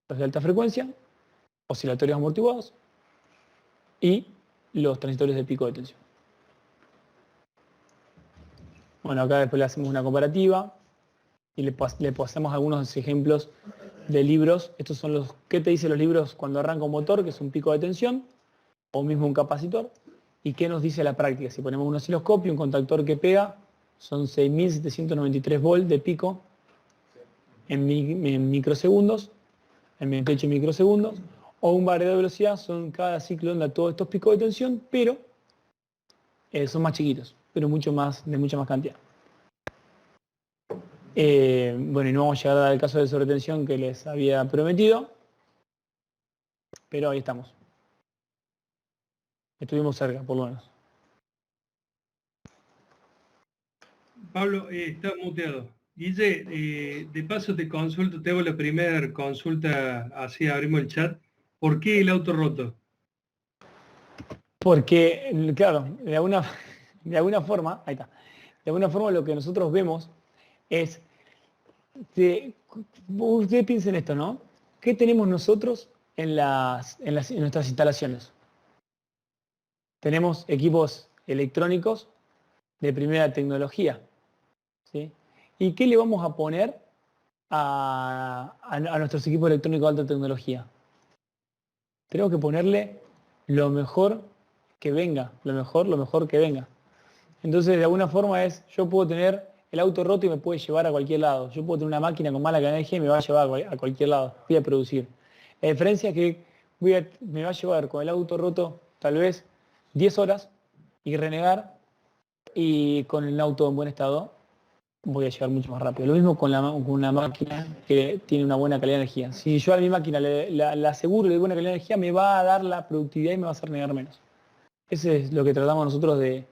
los de alta frecuencia, oscilatorios amortiguados, y los transitorios de pico de tensión. Bueno, acá después le hacemos una comparativa y le pasamos algunos ejemplos de libros. Estos son los que te dicen los libros cuando arranca un motor, que es un pico de tensión, o mismo un capacitor, y qué nos dice la práctica. Si ponemos un osciloscopio, un contactor que pega, son 6.793 volts de pico en microsegundos, en 28 microsegundos, o un variador de velocidad, son cada ciclo de onda todos estos picos de tensión, pero son más chiquitos, pero de mucha más cantidad. Bueno, y no vamos a llegar al caso de sobretensión que les había prometido, pero ahí estamos. Estuvimos cerca, por lo menos. Pablo, está muteado. Guille, de paso te consulto, te hago la primera consulta, así abrimos el chat. ¿Por qué el auto roto? Porque, claro, de alguna forma, ahí está, de alguna forma lo que nosotros vemos es, ustedes piensen esto, ¿no? ¿Qué tenemos nosotros en nuestras instalaciones? Tenemos equipos electrónicos de primera tecnología, ¿sí? ¿Y qué le vamos a poner a nuestros equipos electrónicos de alta tecnología? Tenemos que ponerle lo mejor que venga, lo mejor que venga. Entonces, de alguna forma yo puedo tener el auto roto y me puede llevar a cualquier lado. Yo puedo tener una máquina con mala calidad de energía y me va a llevar a cualquier lado. Voy a producir. La diferencia es que me va a llevar con el auto roto tal vez 10 horas y renegar, y con el auto en buen estado voy a llegar mucho más rápido. Lo mismo con una máquina que tiene una buena calidad de energía. Si yo a mi máquina la aseguro de buena calidad de energía, me va a dar la productividad y me va a hacer renegar menos. Ese es lo que tratamos nosotros de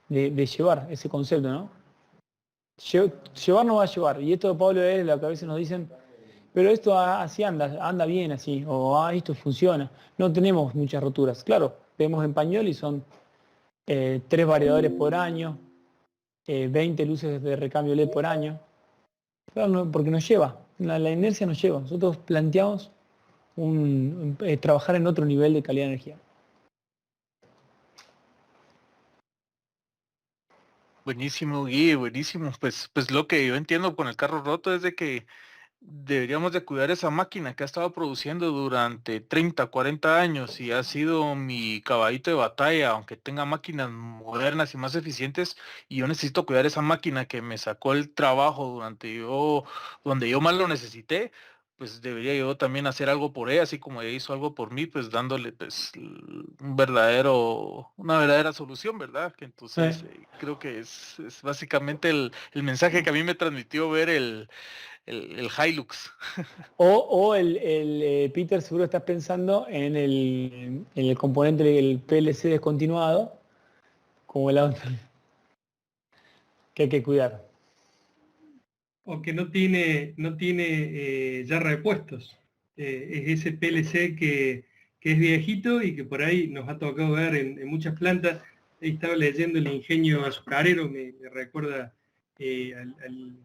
llevar, ese concepto, ¿no? Llevar no va a llevar. Y esto, Pablo, es lo que a veces nos dicen, pero esto así anda bien así, o esto funciona. No tenemos muchas roturas. Claro, vemos en pañol y son 3 variadores por año, 20 luces de recambio LED por año. Claro, porque nos lleva, la inercia nos lleva. Nosotros planteamos trabajar en otro nivel de calidad de energía. Buenísimo, Gui, buenísimo. Pues lo que yo entiendo con el carro roto es de que deberíamos de cuidar esa máquina que ha estado produciendo durante 30, 40 años y ha sido mi caballito de batalla, aunque tenga máquinas modernas y más eficientes, y yo necesito cuidar esa máquina que me sacó el trabajo donde yo más lo necesité. Pues debería yo también hacer algo por ella, así como ella hizo algo por mí, pues dándole pues una verdadera solución, ¿verdad? Que entonces creo que es básicamente el mensaje que a mí me transmitió ver el Hilux. O Peter, seguro estás pensando en el componente del PLC descontinuado, como el auto, que hay que cuidar. O que no tiene ya repuestos. Es ese PLC que es viejito y que por ahí nos ha tocado ver en muchas plantas. Ahí estaba leyendo el ingenio azucarero, me recuerda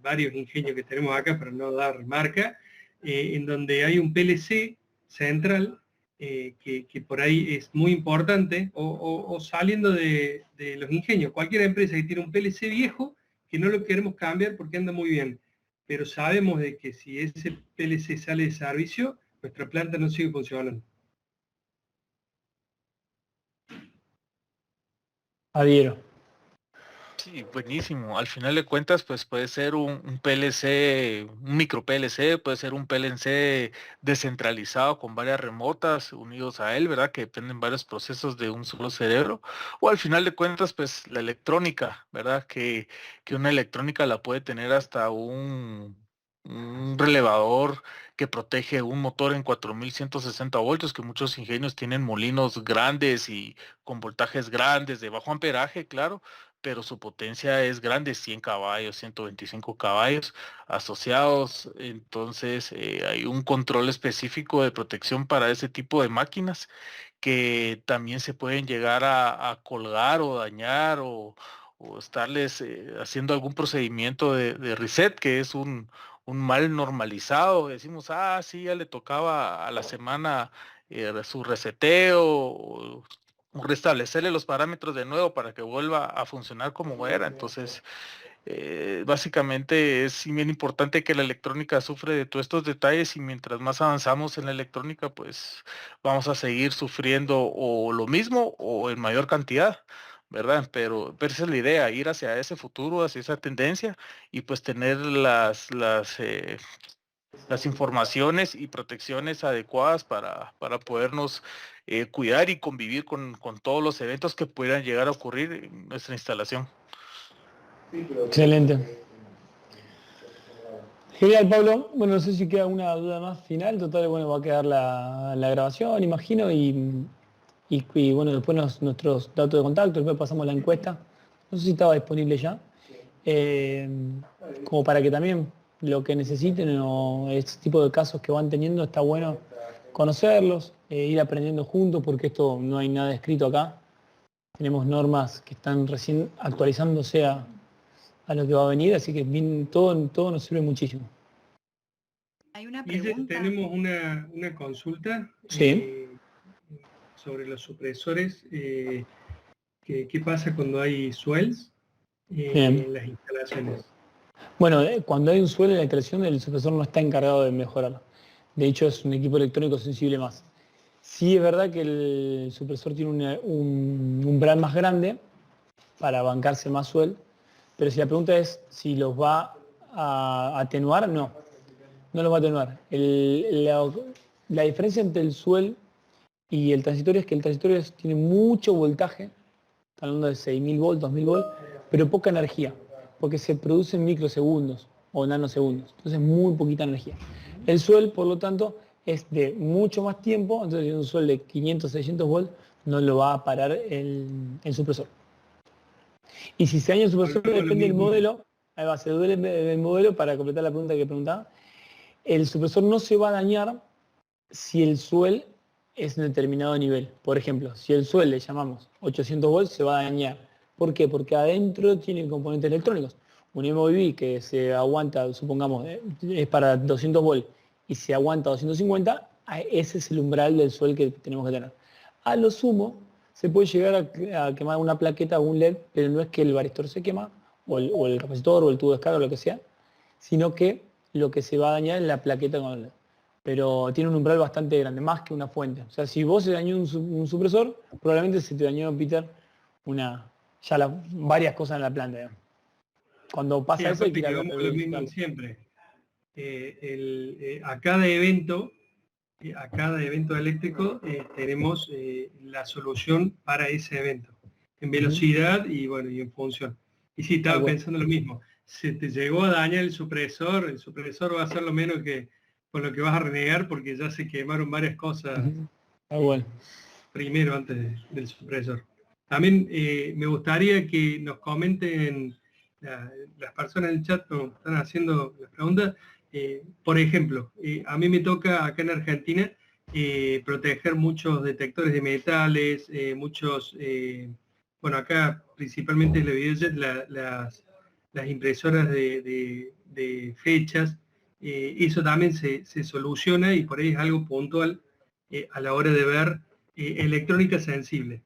varios ingenios que tenemos acá, para no dar marca, en donde hay un PLC central que por ahí es muy importante, o saliendo de los ingenios. Cualquier empresa que tiene un PLC viejo, que no lo queremos cambiar porque anda muy bien, pero sabemos de que si ese PLC sale de servicio, nuestra planta no sigue funcionando. Adhiero. Sí, buenísimo. Al final de cuentas, pues puede ser un PLC, un micro PLC, puede ser un PLC descentralizado con varias remotas unidos a él, ¿verdad? Que dependen varios procesos de un solo cerebro. O al final de cuentas, pues la electrónica, ¿verdad? Que una electrónica la puede tener hasta un relevador que protege un motor en 4160 voltios, que muchos ingenios tienen molinos grandes y con voltajes grandes de bajo amperaje, claro, pero su potencia es grande, 100 caballos, 125 caballos asociados. Entonces hay un control específico de protección para ese tipo de máquinas que también se pueden llegar a colgar o dañar o estarles haciendo algún procedimiento de reset, que es un mal normalizado. Decimos, sí, ya le tocaba a la semana su reseteo, o restablecerle los parámetros de nuevo para que vuelva a funcionar como era. Entonces, básicamente es bien importante que la electrónica sufre de todos estos detalles, y mientras más avanzamos en la electrónica, pues vamos a seguir sufriendo o lo mismo o en mayor cantidad, ¿verdad? Pero esa es la idea, ir hacia ese futuro, hacia esa tendencia, y pues tener las informaciones y protecciones adecuadas para podernos cuidar y convivir con todos los eventos que pudieran llegar a ocurrir en nuestra instalación. Excelente. Genial, Pablo. Bueno, no sé si queda una duda más final. Total, bueno, va a quedar la grabación, imagino, y bueno, después nuestros datos de contacto, después pasamos la encuesta. No sé si estaba disponible ya. Como para que también lo que necesiten o este tipo de casos que van teniendo, está bueno conocerlos, ir aprendiendo juntos, porque esto no hay nada escrito acá. Tenemos normas que están recién actualizándose a lo que va a venir, así que bien, todo nos sirve muchísimo. Hay una Y pregunta. tenemos una consulta Sí. sobre los supresores. ¿Qué pasa cuando hay swells en las instalaciones? Bueno, cuando hay un suelo en la instalación, el supresor no está encargado de mejorarlo. De hecho, es un equipo electrónico sensible más. Sí es verdad que el supresor tiene un umbral más grande para bancarse más suel, pero si la pregunta es si los va a atenuar, no los va a atenuar. La diferencia entre el suel y el transitorio es que el transitorio tiene mucho voltaje, está hablando de 6.000 volts, 2.000 volts, pero poca energía, porque se produce en microsegundos o nanosegundos, entonces muy poquita energía. El suel, por lo tanto, es de mucho más tiempo, entonces un suel de 500, 600 volts no lo va a parar el supresor. Y si se daña el supresor, depende del modelo, ahí va, se duele el modelo, para completar la pregunta que preguntaba, el supresor no se va a dañar si el suel es en determinado nivel. Por ejemplo, si el suel le llamamos 800 volts, se va a dañar ¿Por qué? Porque adentro tiene componentes electrónicos. Un MOV que se aguanta, supongamos, es para 200 volts y se aguanta 250, ese es el umbral del suelo que tenemos que tener. A lo sumo, se puede llegar a quemar una plaqueta o un LED, pero no es que el varistor se quema, o el capacitor, o el tubo de descarga, o lo que sea, sino que lo que se va a dañar es la plaqueta con el LED. Pero tiene un umbral bastante grande, más que una fuente. O sea, si vos se dañó un supresor, probablemente se te dañó, Peter, varias cosas en la planta. Digamos. Cuando pasa eso hay que ir a vamos lo mismo siempre. A cada evento eléctrico tenemos la solución para ese evento, en velocidad y bueno, y en función. Y sí, estaba pensando lo mismo. Se te llegó a dañar el supresor va a ser lo menos que con lo que vas a renegar porque ya se quemaron varias cosas primero antes del supresor. También me gustaría que nos comenten las personas en el chat nos están haciendo las preguntas. Por ejemplo, a mí me toca acá en Argentina proteger muchos detectores de metales, bueno, acá principalmente la videojet, las impresoras de fechas, eso también se soluciona y por ahí es algo puntual a la hora de ver electrónica sensible.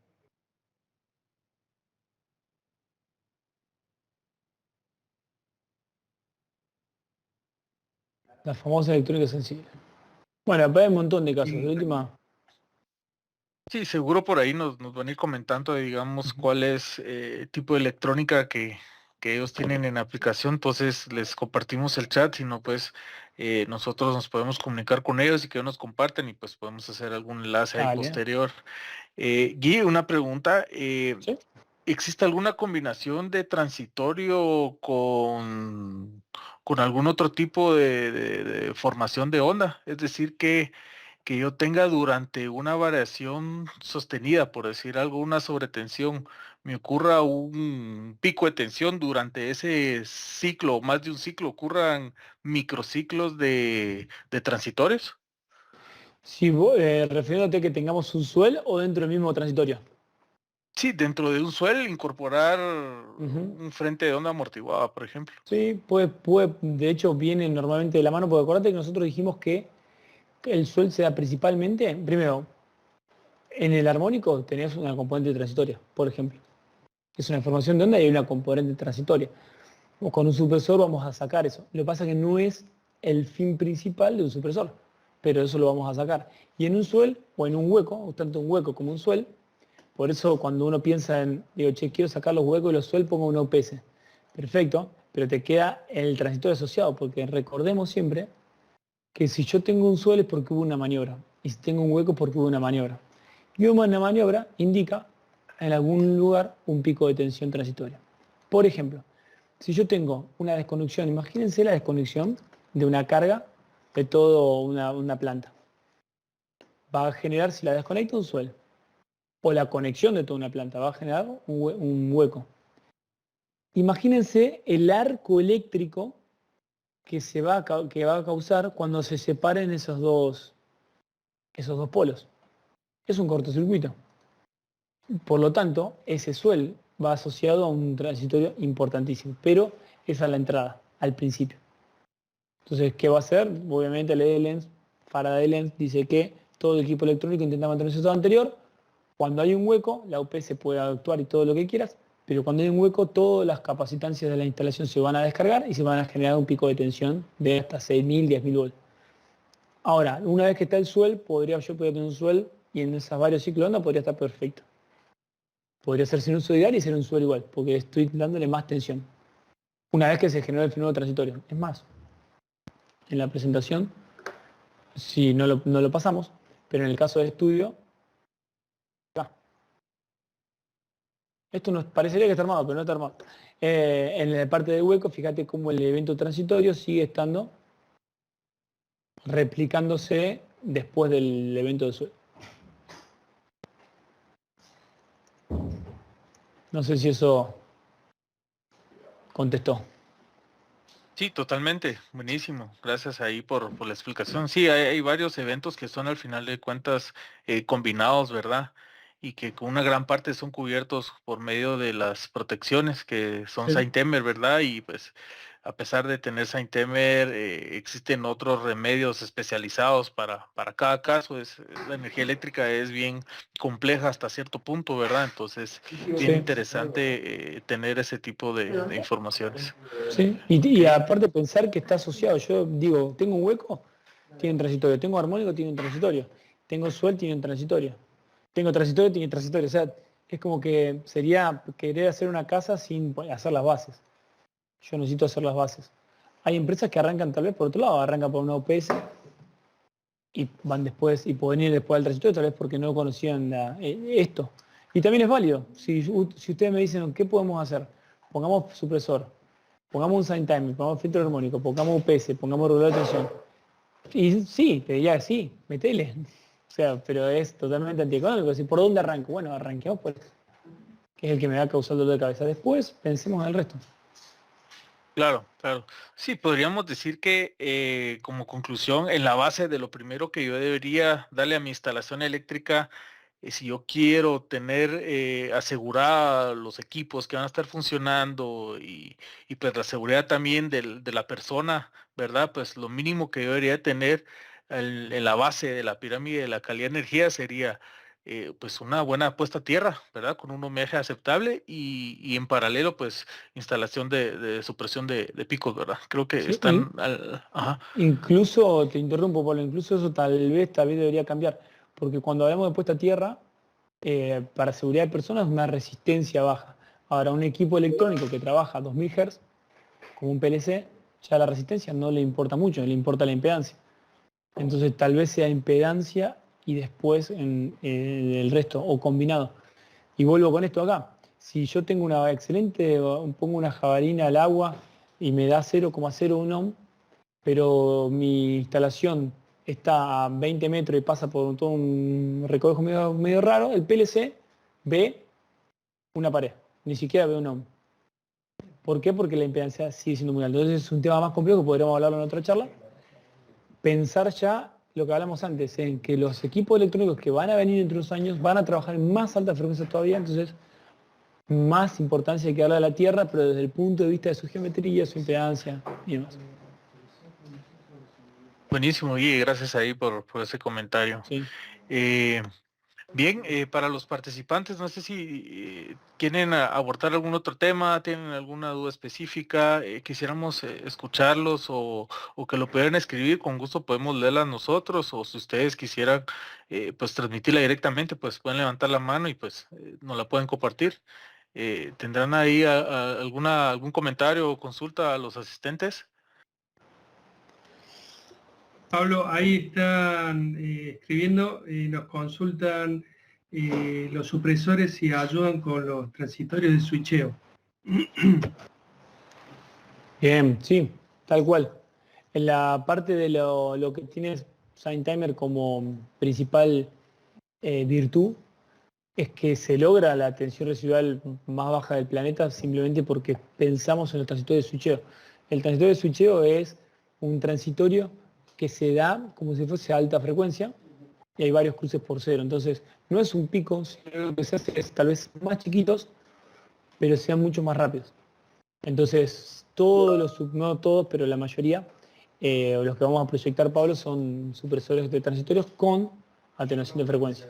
La famosa electrónica sensible. Bueno, pero hay un montón de casos. De última. Sí, seguro por ahí nos van a ir comentando, digamos, cuál es tipo de electrónica que ellos tienen en aplicación. Entonces les compartimos el chat, sino pues nosotros nos podemos comunicar con ellos y que ellos nos comparten y pues podemos hacer algún enlace ahí posterior. Gui, una pregunta. ¿Sí? ¿Existe alguna combinación de transitorio con algún otro tipo de formación de onda? Es decir, que yo tenga durante una variación sostenida, por decir algo, una sobretensión, me ocurra un pico de tensión durante ese ciclo, o más de un ciclo, ocurran microciclos de transitorios. Si vos, refiriéndote que tengamos un suel o dentro del mismo transitorio. Sí, dentro de un suelo incorporar un frente de onda amortiguada, por ejemplo. Sí, de hecho viene normalmente de la mano, porque acuérdate que nosotros dijimos que el suel se da principalmente, primero, en el armónico tenés una componente transitoria, por ejemplo. Es una información de onda y hay una componente transitoria. O con un supresor vamos a sacar eso. Lo que pasa es que no es el fin principal de un supresor, pero eso lo vamos a sacar. Y en un suel o en un hueco, o tanto un hueco como un suel, por eso cuando uno piensa en, digo, che, quiero sacar los huecos y los suel, pongo un OPS. Perfecto, pero te queda el transitorio asociado, porque recordemos siempre que si yo tengo un suel es porque hubo una maniobra, y si tengo un hueco es porque hubo una maniobra. Y una maniobra indica en algún lugar un pico de tensión transitoria. Por ejemplo, si yo tengo una desconexión, imagínense la desconexión de una carga de toda una planta. Va a generar, si la desconecto, un suelo. O la conexión de toda una planta va a generar un hueco. Imagínense el arco eléctrico que va a causar cuando se separen esos dos polos. Es un cortocircuito. Por lo tanto, ese suelo va asociado a un transitorio importantísimo, pero es a la entrada, al principio. Entonces, ¿qué va a hacer? Obviamente el EDLens, Faraday Lens, dice que todo el equipo electrónico intenta mantener su estado anterior. Cuando hay un hueco, la UPS puede actuar y todo lo que quieras, pero cuando hay un hueco, todas las capacitancias de la instalación se van a descargar y se van a generar un pico de tensión de hasta 6.000, 10.000 volts. Ahora, una vez que está el suel, yo podría tener un suel y en esos varios ciclos de onda podría estar perfecto. Podría ser sinusoidal ideal y ser un suel igual, porque estoy dándole más tensión. Una vez que se generó el fenómeno transitorio. Es más, en la presentación, si no lo pasamos, pero en el caso de estudio, acá. Esto nos parecería que está armado, pero no está armado. En la parte del hueco, fíjate cómo el evento transitorio sigue estando replicándose después del evento del suelo. No sé si eso contestó. Sí, totalmente, buenísimo. Gracias ahí por la explicación. Sí, hay varios eventos que son al final de cuentas combinados, ¿verdad? y que con una gran parte son cubiertos por medio de las protecciones que son Sí. Saint-Temer, ¿verdad? Y pues a pesar de tener Saint-Temer, existen otros remedios especializados para cada caso. La energía eléctrica es bien compleja hasta cierto punto, ¿verdad? Entonces, bien Sí. interesante tener ese tipo de informaciones. Sí, y aparte pensar que está asociado. Yo digo, tengo un hueco, tiene un transitorio. Tengo armónico, tiene un transitorio. Tengo suel, tiene un transitorio. Tengo transitorio, tiene transitorio. O sea, es como que sería querer hacer una casa sin hacer las bases. Yo necesito hacer las bases. Hay empresas que arrancan tal vez por otro lado, arrancan por una OPS y van después, y pueden ir después al transitorio, tal vez porque no conocían esto. Y también es válido. Si ustedes me dicen, ¿qué podemos hacer? Pongamos supresor, pongamos un sign time, pongamos filtro armónico, pongamos UPS, pongamos regulador de tensión. Y sí, te diría sí, metele. O sea, pero es totalmente antieconómico. Si, ¿por dónde arranco? Bueno, arranquemos por esto, que es el que me va a causar dolor de cabeza. Después pensemos en el resto. Claro, claro. Sí, podríamos decir que como conclusión, en la base de lo primero que yo debería darle a mi instalación eléctrica, si yo quiero tener asegurada los equipos que van a estar funcionando y pues la seguridad también de la persona, ¿verdad? Pues lo mínimo que yo debería tener en la base de la pirámide de la calidad de energía sería pues una buena puesta a tierra, ¿verdad? Con un OMG aceptable y en paralelo pues instalación de supresión de picos, ¿verdad? Creo que Sí, están ajá. incluso, te interrumpo, Pablo, incluso eso tal vez debería cambiar, porque cuando hablamos de puesta a tierra, para seguridad de personas, una resistencia baja. Ahora, un equipo electrónico que trabaja a 2000 Hz, como un PLC, ya la resistencia no le importa mucho, le importa la impedancia. Entonces, tal vez sea impedancia y después en el resto, o combinado. Y vuelvo con esto acá. Si yo tengo una excelente, pongo una jabalina al agua y me da 0,01 ohm, pero mi instalación está a 20 metros y pasa por todo un recovejo medio raro, el PLC ve una pared, ni siquiera ve un ohm. ¿Por qué? Porque la impedancia sigue siendo muy alta. Entonces es un tema más complejo que podríamos hablarlo en otra charla. Pensar ya lo que hablamos antes, en que los equipos electrónicos que van a venir entre unos años van a trabajar en más alta frecuencia todavía, entonces más importancia hay que darle a la Tierra, pero desde el punto de vista de su geometría, su impedancia y demás. Buenísimo, y gracias ahí por ese comentario. Sí. Eh, Bien, para los participantes, no sé si quieren abordar algún otro tema, tienen alguna duda específica, quisiéramos escucharlos o que lo pudieran escribir, con gusto podemos leerla nosotros, o si ustedes quisieran pues transmitirla directamente, pues pueden levantar la mano y pues nos la pueden compartir. ¿Tendrán ahí algún comentario o consulta a los asistentes? Pablo, ahí están escribiendo, nos consultan los supresores y ayudan con los transitorios de switcheo. Bien, sí, tal cual. En la parte de lo que tiene SignTimer como principal virtud es que se logra la tensión residual más baja del planeta simplemente porque pensamos en el transitorio de switcheo. El transitorio de switcheo es un transitorio que se da como si fuese a alta frecuencia y hay varios cruces por cero. Entonces, no es un pico, sino lo que se hace es tal vez más chiquitos, pero sean mucho más rápidos. Entonces, no todos, pero la mayoría, los que vamos a proyectar, Pablo, son supresores de transitorios con atenuación de frecuencia.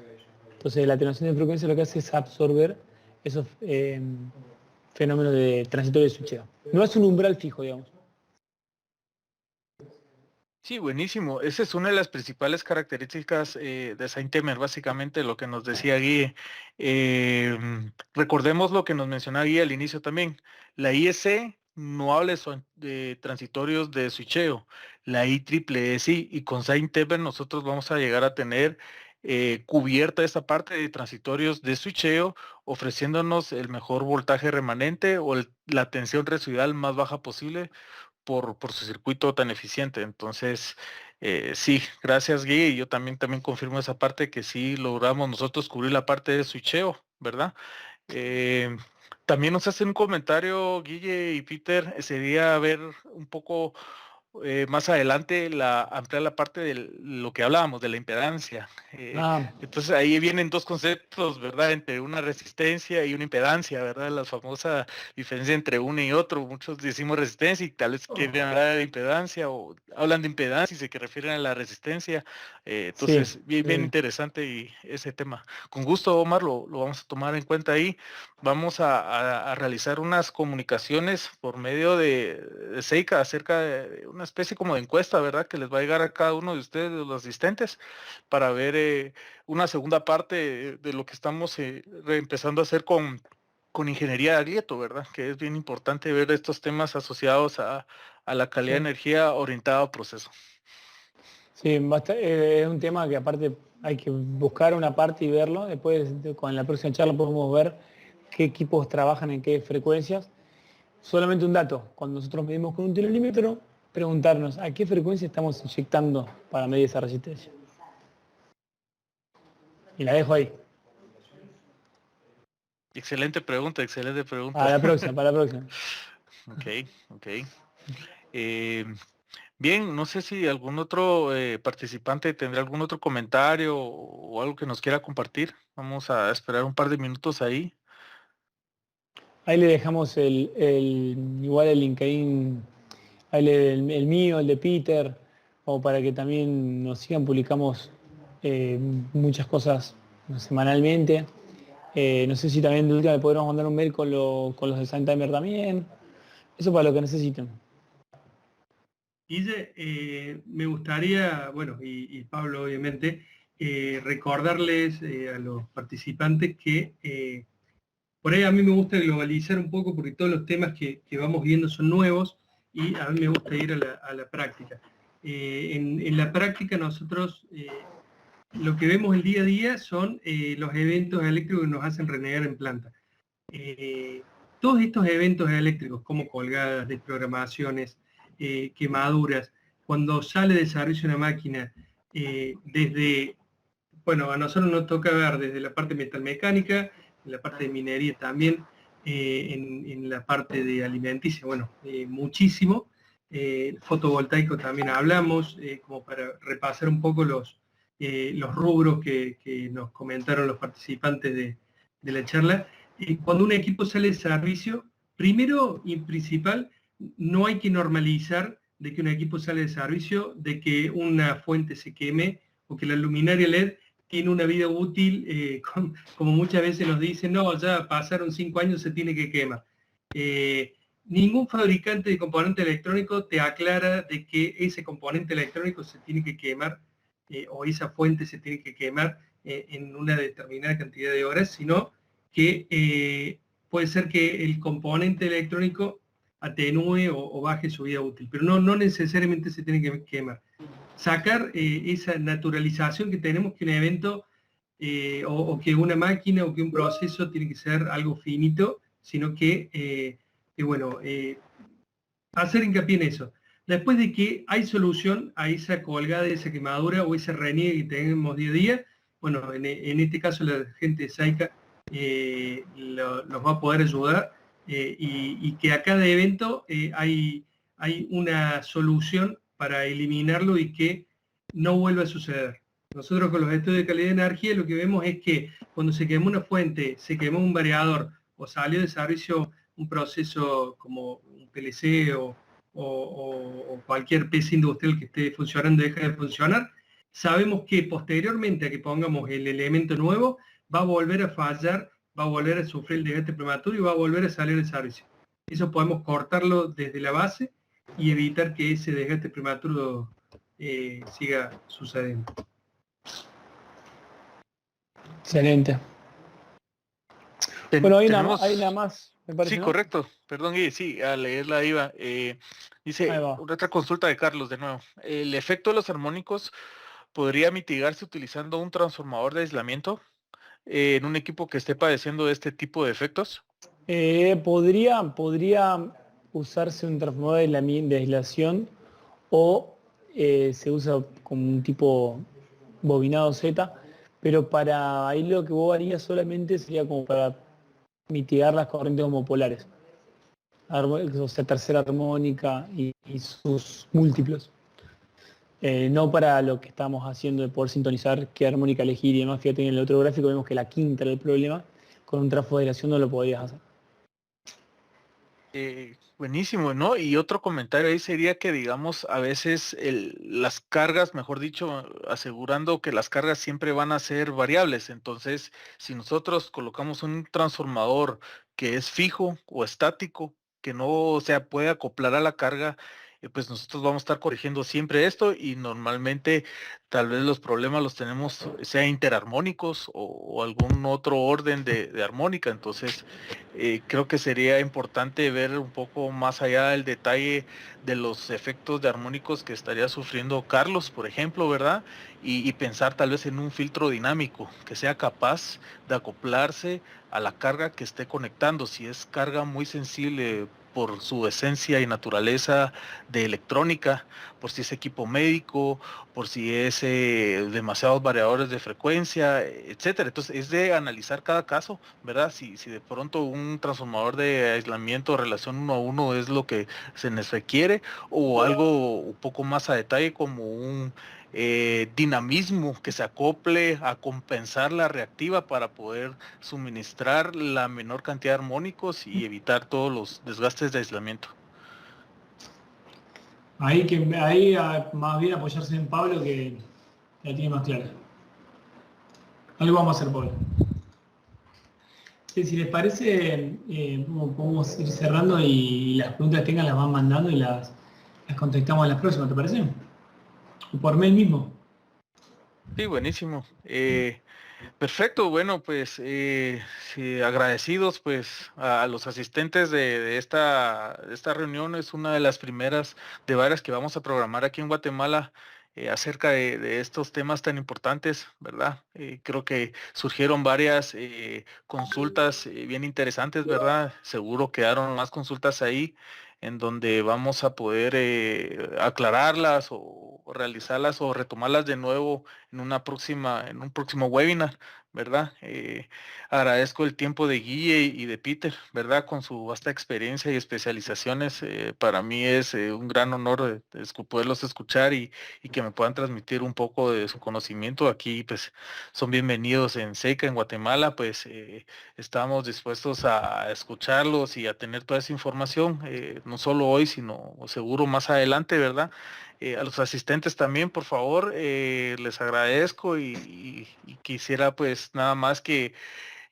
Entonces, la atenuación de frecuencia lo que hace es absorber esos fenómenos de transitorio de switcheo. No es un umbral fijo, digamos. Sí, buenísimo. Esa es una de las principales características de Saint-Temer, básicamente lo que nos decía Guille. Recordemos lo que nos mencionaba Guille al inicio también. La IEC no habla de transitorios de switcheo, la IEEE sí, y con Saint-Temer nosotros vamos a llegar a tener cubierta esta parte de transitorios de switcheo, ofreciéndonos el mejor voltaje remanente o la tensión residual más baja posible por su circuito tan eficiente. Entonces, sí, gracias Guille, y yo también confirmo esa parte que sí logramos nosotros cubrir la parte de switcheo, ¿verdad? Eh, También nos hacen un comentario, Guille y Peter, sería ver un poco más adelante ampliar la parte de lo que hablábamos, de la impedancia. Entonces ahí vienen dos conceptos, ¿verdad? Entre una resistencia y una impedancia, ¿verdad? La famosa diferencia entre uno y otro. Muchos decimos resistencia y tal vez quieren hablar de impedancia o hablan de impedancia y se refieren a la resistencia. Entonces, Sí, bien interesante ese tema. Con gusto, Omar, lo vamos a tomar en cuenta ahí. Vamos a realizar unas comunicaciones por medio de Seika acerca de una especie como de encuesta, ¿verdad? Que les va a llegar a cada uno de ustedes, de los asistentes, para ver una segunda parte de lo que estamos empezando a hacer con ingeniería de Agrieto, ¿verdad? Que es bien importante ver estos temas asociados a la calidad de energía orientada a proceso. Sí, es un tema que aparte hay que buscar una parte y verlo. Después, con la próxima charla podemos ver qué equipos trabajan en qué frecuencias. Solamente un dato, cuando nosotros medimos con un tenolímetro, preguntarnos a qué frecuencia estamos inyectando para medir esa resistencia. Y la dejo ahí. Excelente pregunta, excelente pregunta. Para la próxima. Ok. Bien, no sé si algún otro participante tendrá algún otro comentario o algo que nos quiera compartir. Vamos a esperar un par de minutos ahí. Ahí le dejamos igual el LinkedIn, ahí el mío, el de Peter, o para que también nos sigan, publicamos muchas cosas semanalmente. No sé si también de última le podremos mandar un mail con los de Suntimer también. Eso para lo que necesiten. Guille, me gustaría, bueno, y Pablo obviamente, recordarles a los participantes que por ahí a mí me gusta globalizar un poco porque todos los temas que vamos viendo son nuevos y a mí me gusta ir a la práctica. En la práctica nosotros lo que vemos el día a día son los eventos eléctricos que nos hacen renegar en planta. Todos estos eventos eléctricos, como colgadas, desprogramaciones, quemaduras, cuando sale de servicio una máquina, bueno, a nosotros nos toca ver desde la parte metalmecánica, en la parte de minería también, en la parte de alimenticia, bueno, muchísimo. Fotovoltaico también hablamos, como para repasar un poco los rubros que nos comentaron los participantes de la charla. Cuando un equipo sale de servicio, primero y principal, no hay que normalizar de que un equipo sale de servicio, de que una fuente se queme o que la luminaria LED tiene una vida útil, como muchas veces nos dicen, no, ya pasaron 5 años, se tiene que quemar. Ningún fabricante de componente electrónico te aclara de que ese componente electrónico se tiene que quemar o esa fuente se tiene que quemar en una determinada cantidad de horas, sino que puede ser que el componente electrónico atenúe o baje su vida útil, pero no necesariamente se tiene que quemar. Sacar esa naturalización que tenemos que un evento o que una máquina o que un proceso tiene que ser algo finito, sino que bueno, hacer hincapié en eso. Después de que hay solución a esa colgada, esa quemadura o ese reniegue que tenemos día a día, bueno, en este caso la gente de Seika los va a poder ayudar y que a cada evento hay una solución para eliminarlo y que no vuelva a suceder. Nosotros con los estudios de calidad de energía lo que vemos es que cuando se quemó una fuente, se quemó un variador o salió de servicio un proceso como un PLC o cualquier PC industrial que esté funcionando deja de funcionar, sabemos que posteriormente a que pongamos el elemento nuevo, va a volver a fallar, va a volver a sufrir el desgaste prematuro y va a volver a salir de servicio. Eso podemos cortarlo desde la base y evitar que ese desgaste prematuro siga sucediendo. Excelente. Bueno, hay una más, me parece. Sí, ¿no? correcto. Perdón, Guille, sí, a leerla iba. Dice, otra consulta de Carlos de nuevo. ¿El efecto de los armónicos podría mitigarse utilizando un transformador de aislamiento en un equipo que esté padeciendo de este tipo de efectos? Podría usarse un transformador de aislación o se usa como un tipo bobinado Z, pero para ahí lo que vos harías solamente sería como para mitigar las corrientes homopolares. o sea, tercera armónica y sus múltiplos. No para lo que estamos haciendo de poder sintonizar qué armónica elegir y demás. Fíjate, en el otro gráfico vemos que la quinta era el problema, con un transfoderación no lo podías hacer. Buenísimo, ¿no? Y otro comentario ahí sería que, digamos, a veces las cargas, mejor dicho, asegurando que las cargas siempre van a ser variables. Entonces, si nosotros colocamos un transformador que es fijo o estático, que no se puede acoplar a la carga, pues nosotros vamos a estar corrigiendo siempre esto y normalmente tal vez los problemas los tenemos, sea interarmónicos o algún otro orden de armónica. Entonces, creo que sería importante ver un poco más allá del detalle de los efectos de armónicos que estaría sufriendo Carlos, por ejemplo, ¿verdad? Y pensar tal vez en un filtro dinámico que sea capaz de acoplarse a la carga que esté conectando. Si es carga muy sensible por su esencia y naturaleza de electrónica, por si es equipo médico, por si es demasiados variadores de frecuencia, etcétera. Entonces es de analizar cada caso, ¿verdad? Si de pronto un transformador de aislamiento relación 1 a 1 es lo que se les requiere, o algo un poco más a detalle como un dinamismo que se acople a compensar la reactiva para poder suministrar la menor cantidad de armónicos y evitar todos los desgastes de aislamiento. Ahí más bien apoyarse en Pablo que la tiene más clara. Algo vamos a hacer, Pablo. Si les parece, podemos ir cerrando y las preguntas que tengan las van mandando y las contestamos en las próximas, ¿te parece? O por mail mismo. Sí, buenísimo. Perfecto, bueno, pues sí, agradecidos pues a los asistentes de esta reunión. Es una de las primeras de varias que vamos a programar aquí en Guatemala acerca de estos temas tan importantes, ¿verdad? Creo que surgieron varias consultas bien interesantes, ¿verdad? Seguro quedaron más consultas ahí en donde vamos a poder aclararlas o realizarlas o retomarlas de nuevo en en un próximo webinar, ¿verdad? Agradezco el tiempo de Guille y de Peter, ¿verdad? Con su vasta experiencia y especializaciones. Para mí es un gran honor poderlos escuchar y que me puedan transmitir un poco de su conocimiento. Aquí, pues, son bienvenidos en SEICA, en Guatemala, pues, estamos dispuestos a escucharlos y a tener toda esa información, no solo hoy, sino seguro más adelante, ¿verdad? A los asistentes también, por favor, les agradezco y quisiera pues nada más que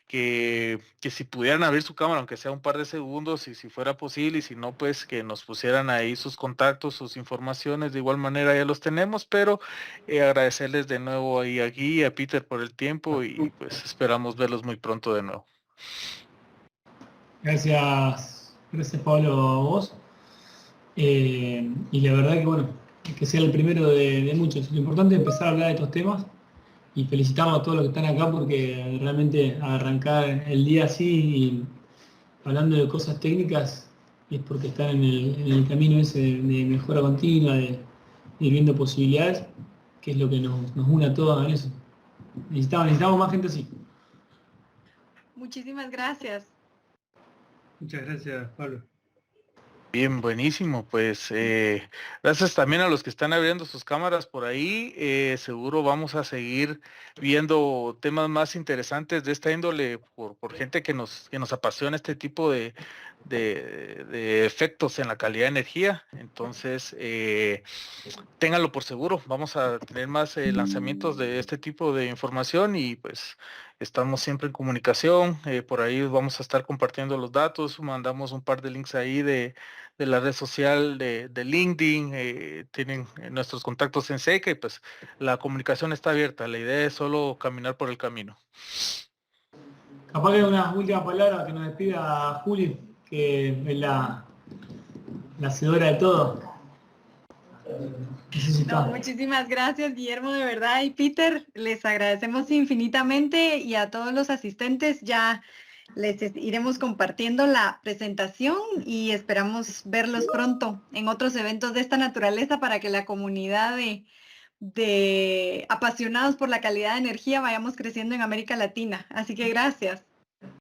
si pudieran abrir su cámara, aunque sea un par de segundos, y si fuera posible, y si no, pues que nos pusieran ahí sus contactos, sus informaciones, de igual manera ya los tenemos, pero agradecerles de nuevo ahí a Guy y a Peter por el tiempo y pues esperamos verlos muy pronto de nuevo. Gracias Pablo, a vos. Y la verdad que bueno, que sea el primero de muchos. Lo importante es empezar a hablar de estos temas y felicitamos a todos los que están acá porque realmente arrancar el día así y hablando de cosas técnicas es porque están en el camino ese de mejora continua, de ir viendo posibilidades, que es lo que nos une a todos en eso. Necesitamos más gente así. Muchísimas gracias. Muchas gracias, Pablo. Bien, buenísimo. Pues gracias también a los que están abriendo sus cámaras por ahí. Seguro vamos a seguir viendo temas más interesantes de esta índole por gente que nos apasiona este tipo de efectos en la calidad de energía. Entonces, ténganlo por seguro. Vamos a tener más lanzamientos de este tipo de información y pues estamos siempre en comunicación. Por ahí vamos a estar compartiendo los datos. Mandamos un par de links ahí de la red social de LinkedIn, tienen nuestros contactos en SEICA y pues la comunicación está abierta. La idea es solo caminar por el camino. Capaz que una última palabra que nos despida Juli, que es la hacedora de todo. No, muchísimas gracias, Guillermo, de verdad. Y Peter, les agradecemos infinitamente y a todos los asistentes ya les iremos compartiendo la presentación y esperamos verlos pronto en otros eventos de esta naturaleza para que la comunidad de apasionados por la calidad de energía vayamos creciendo en América Latina. Así que gracias.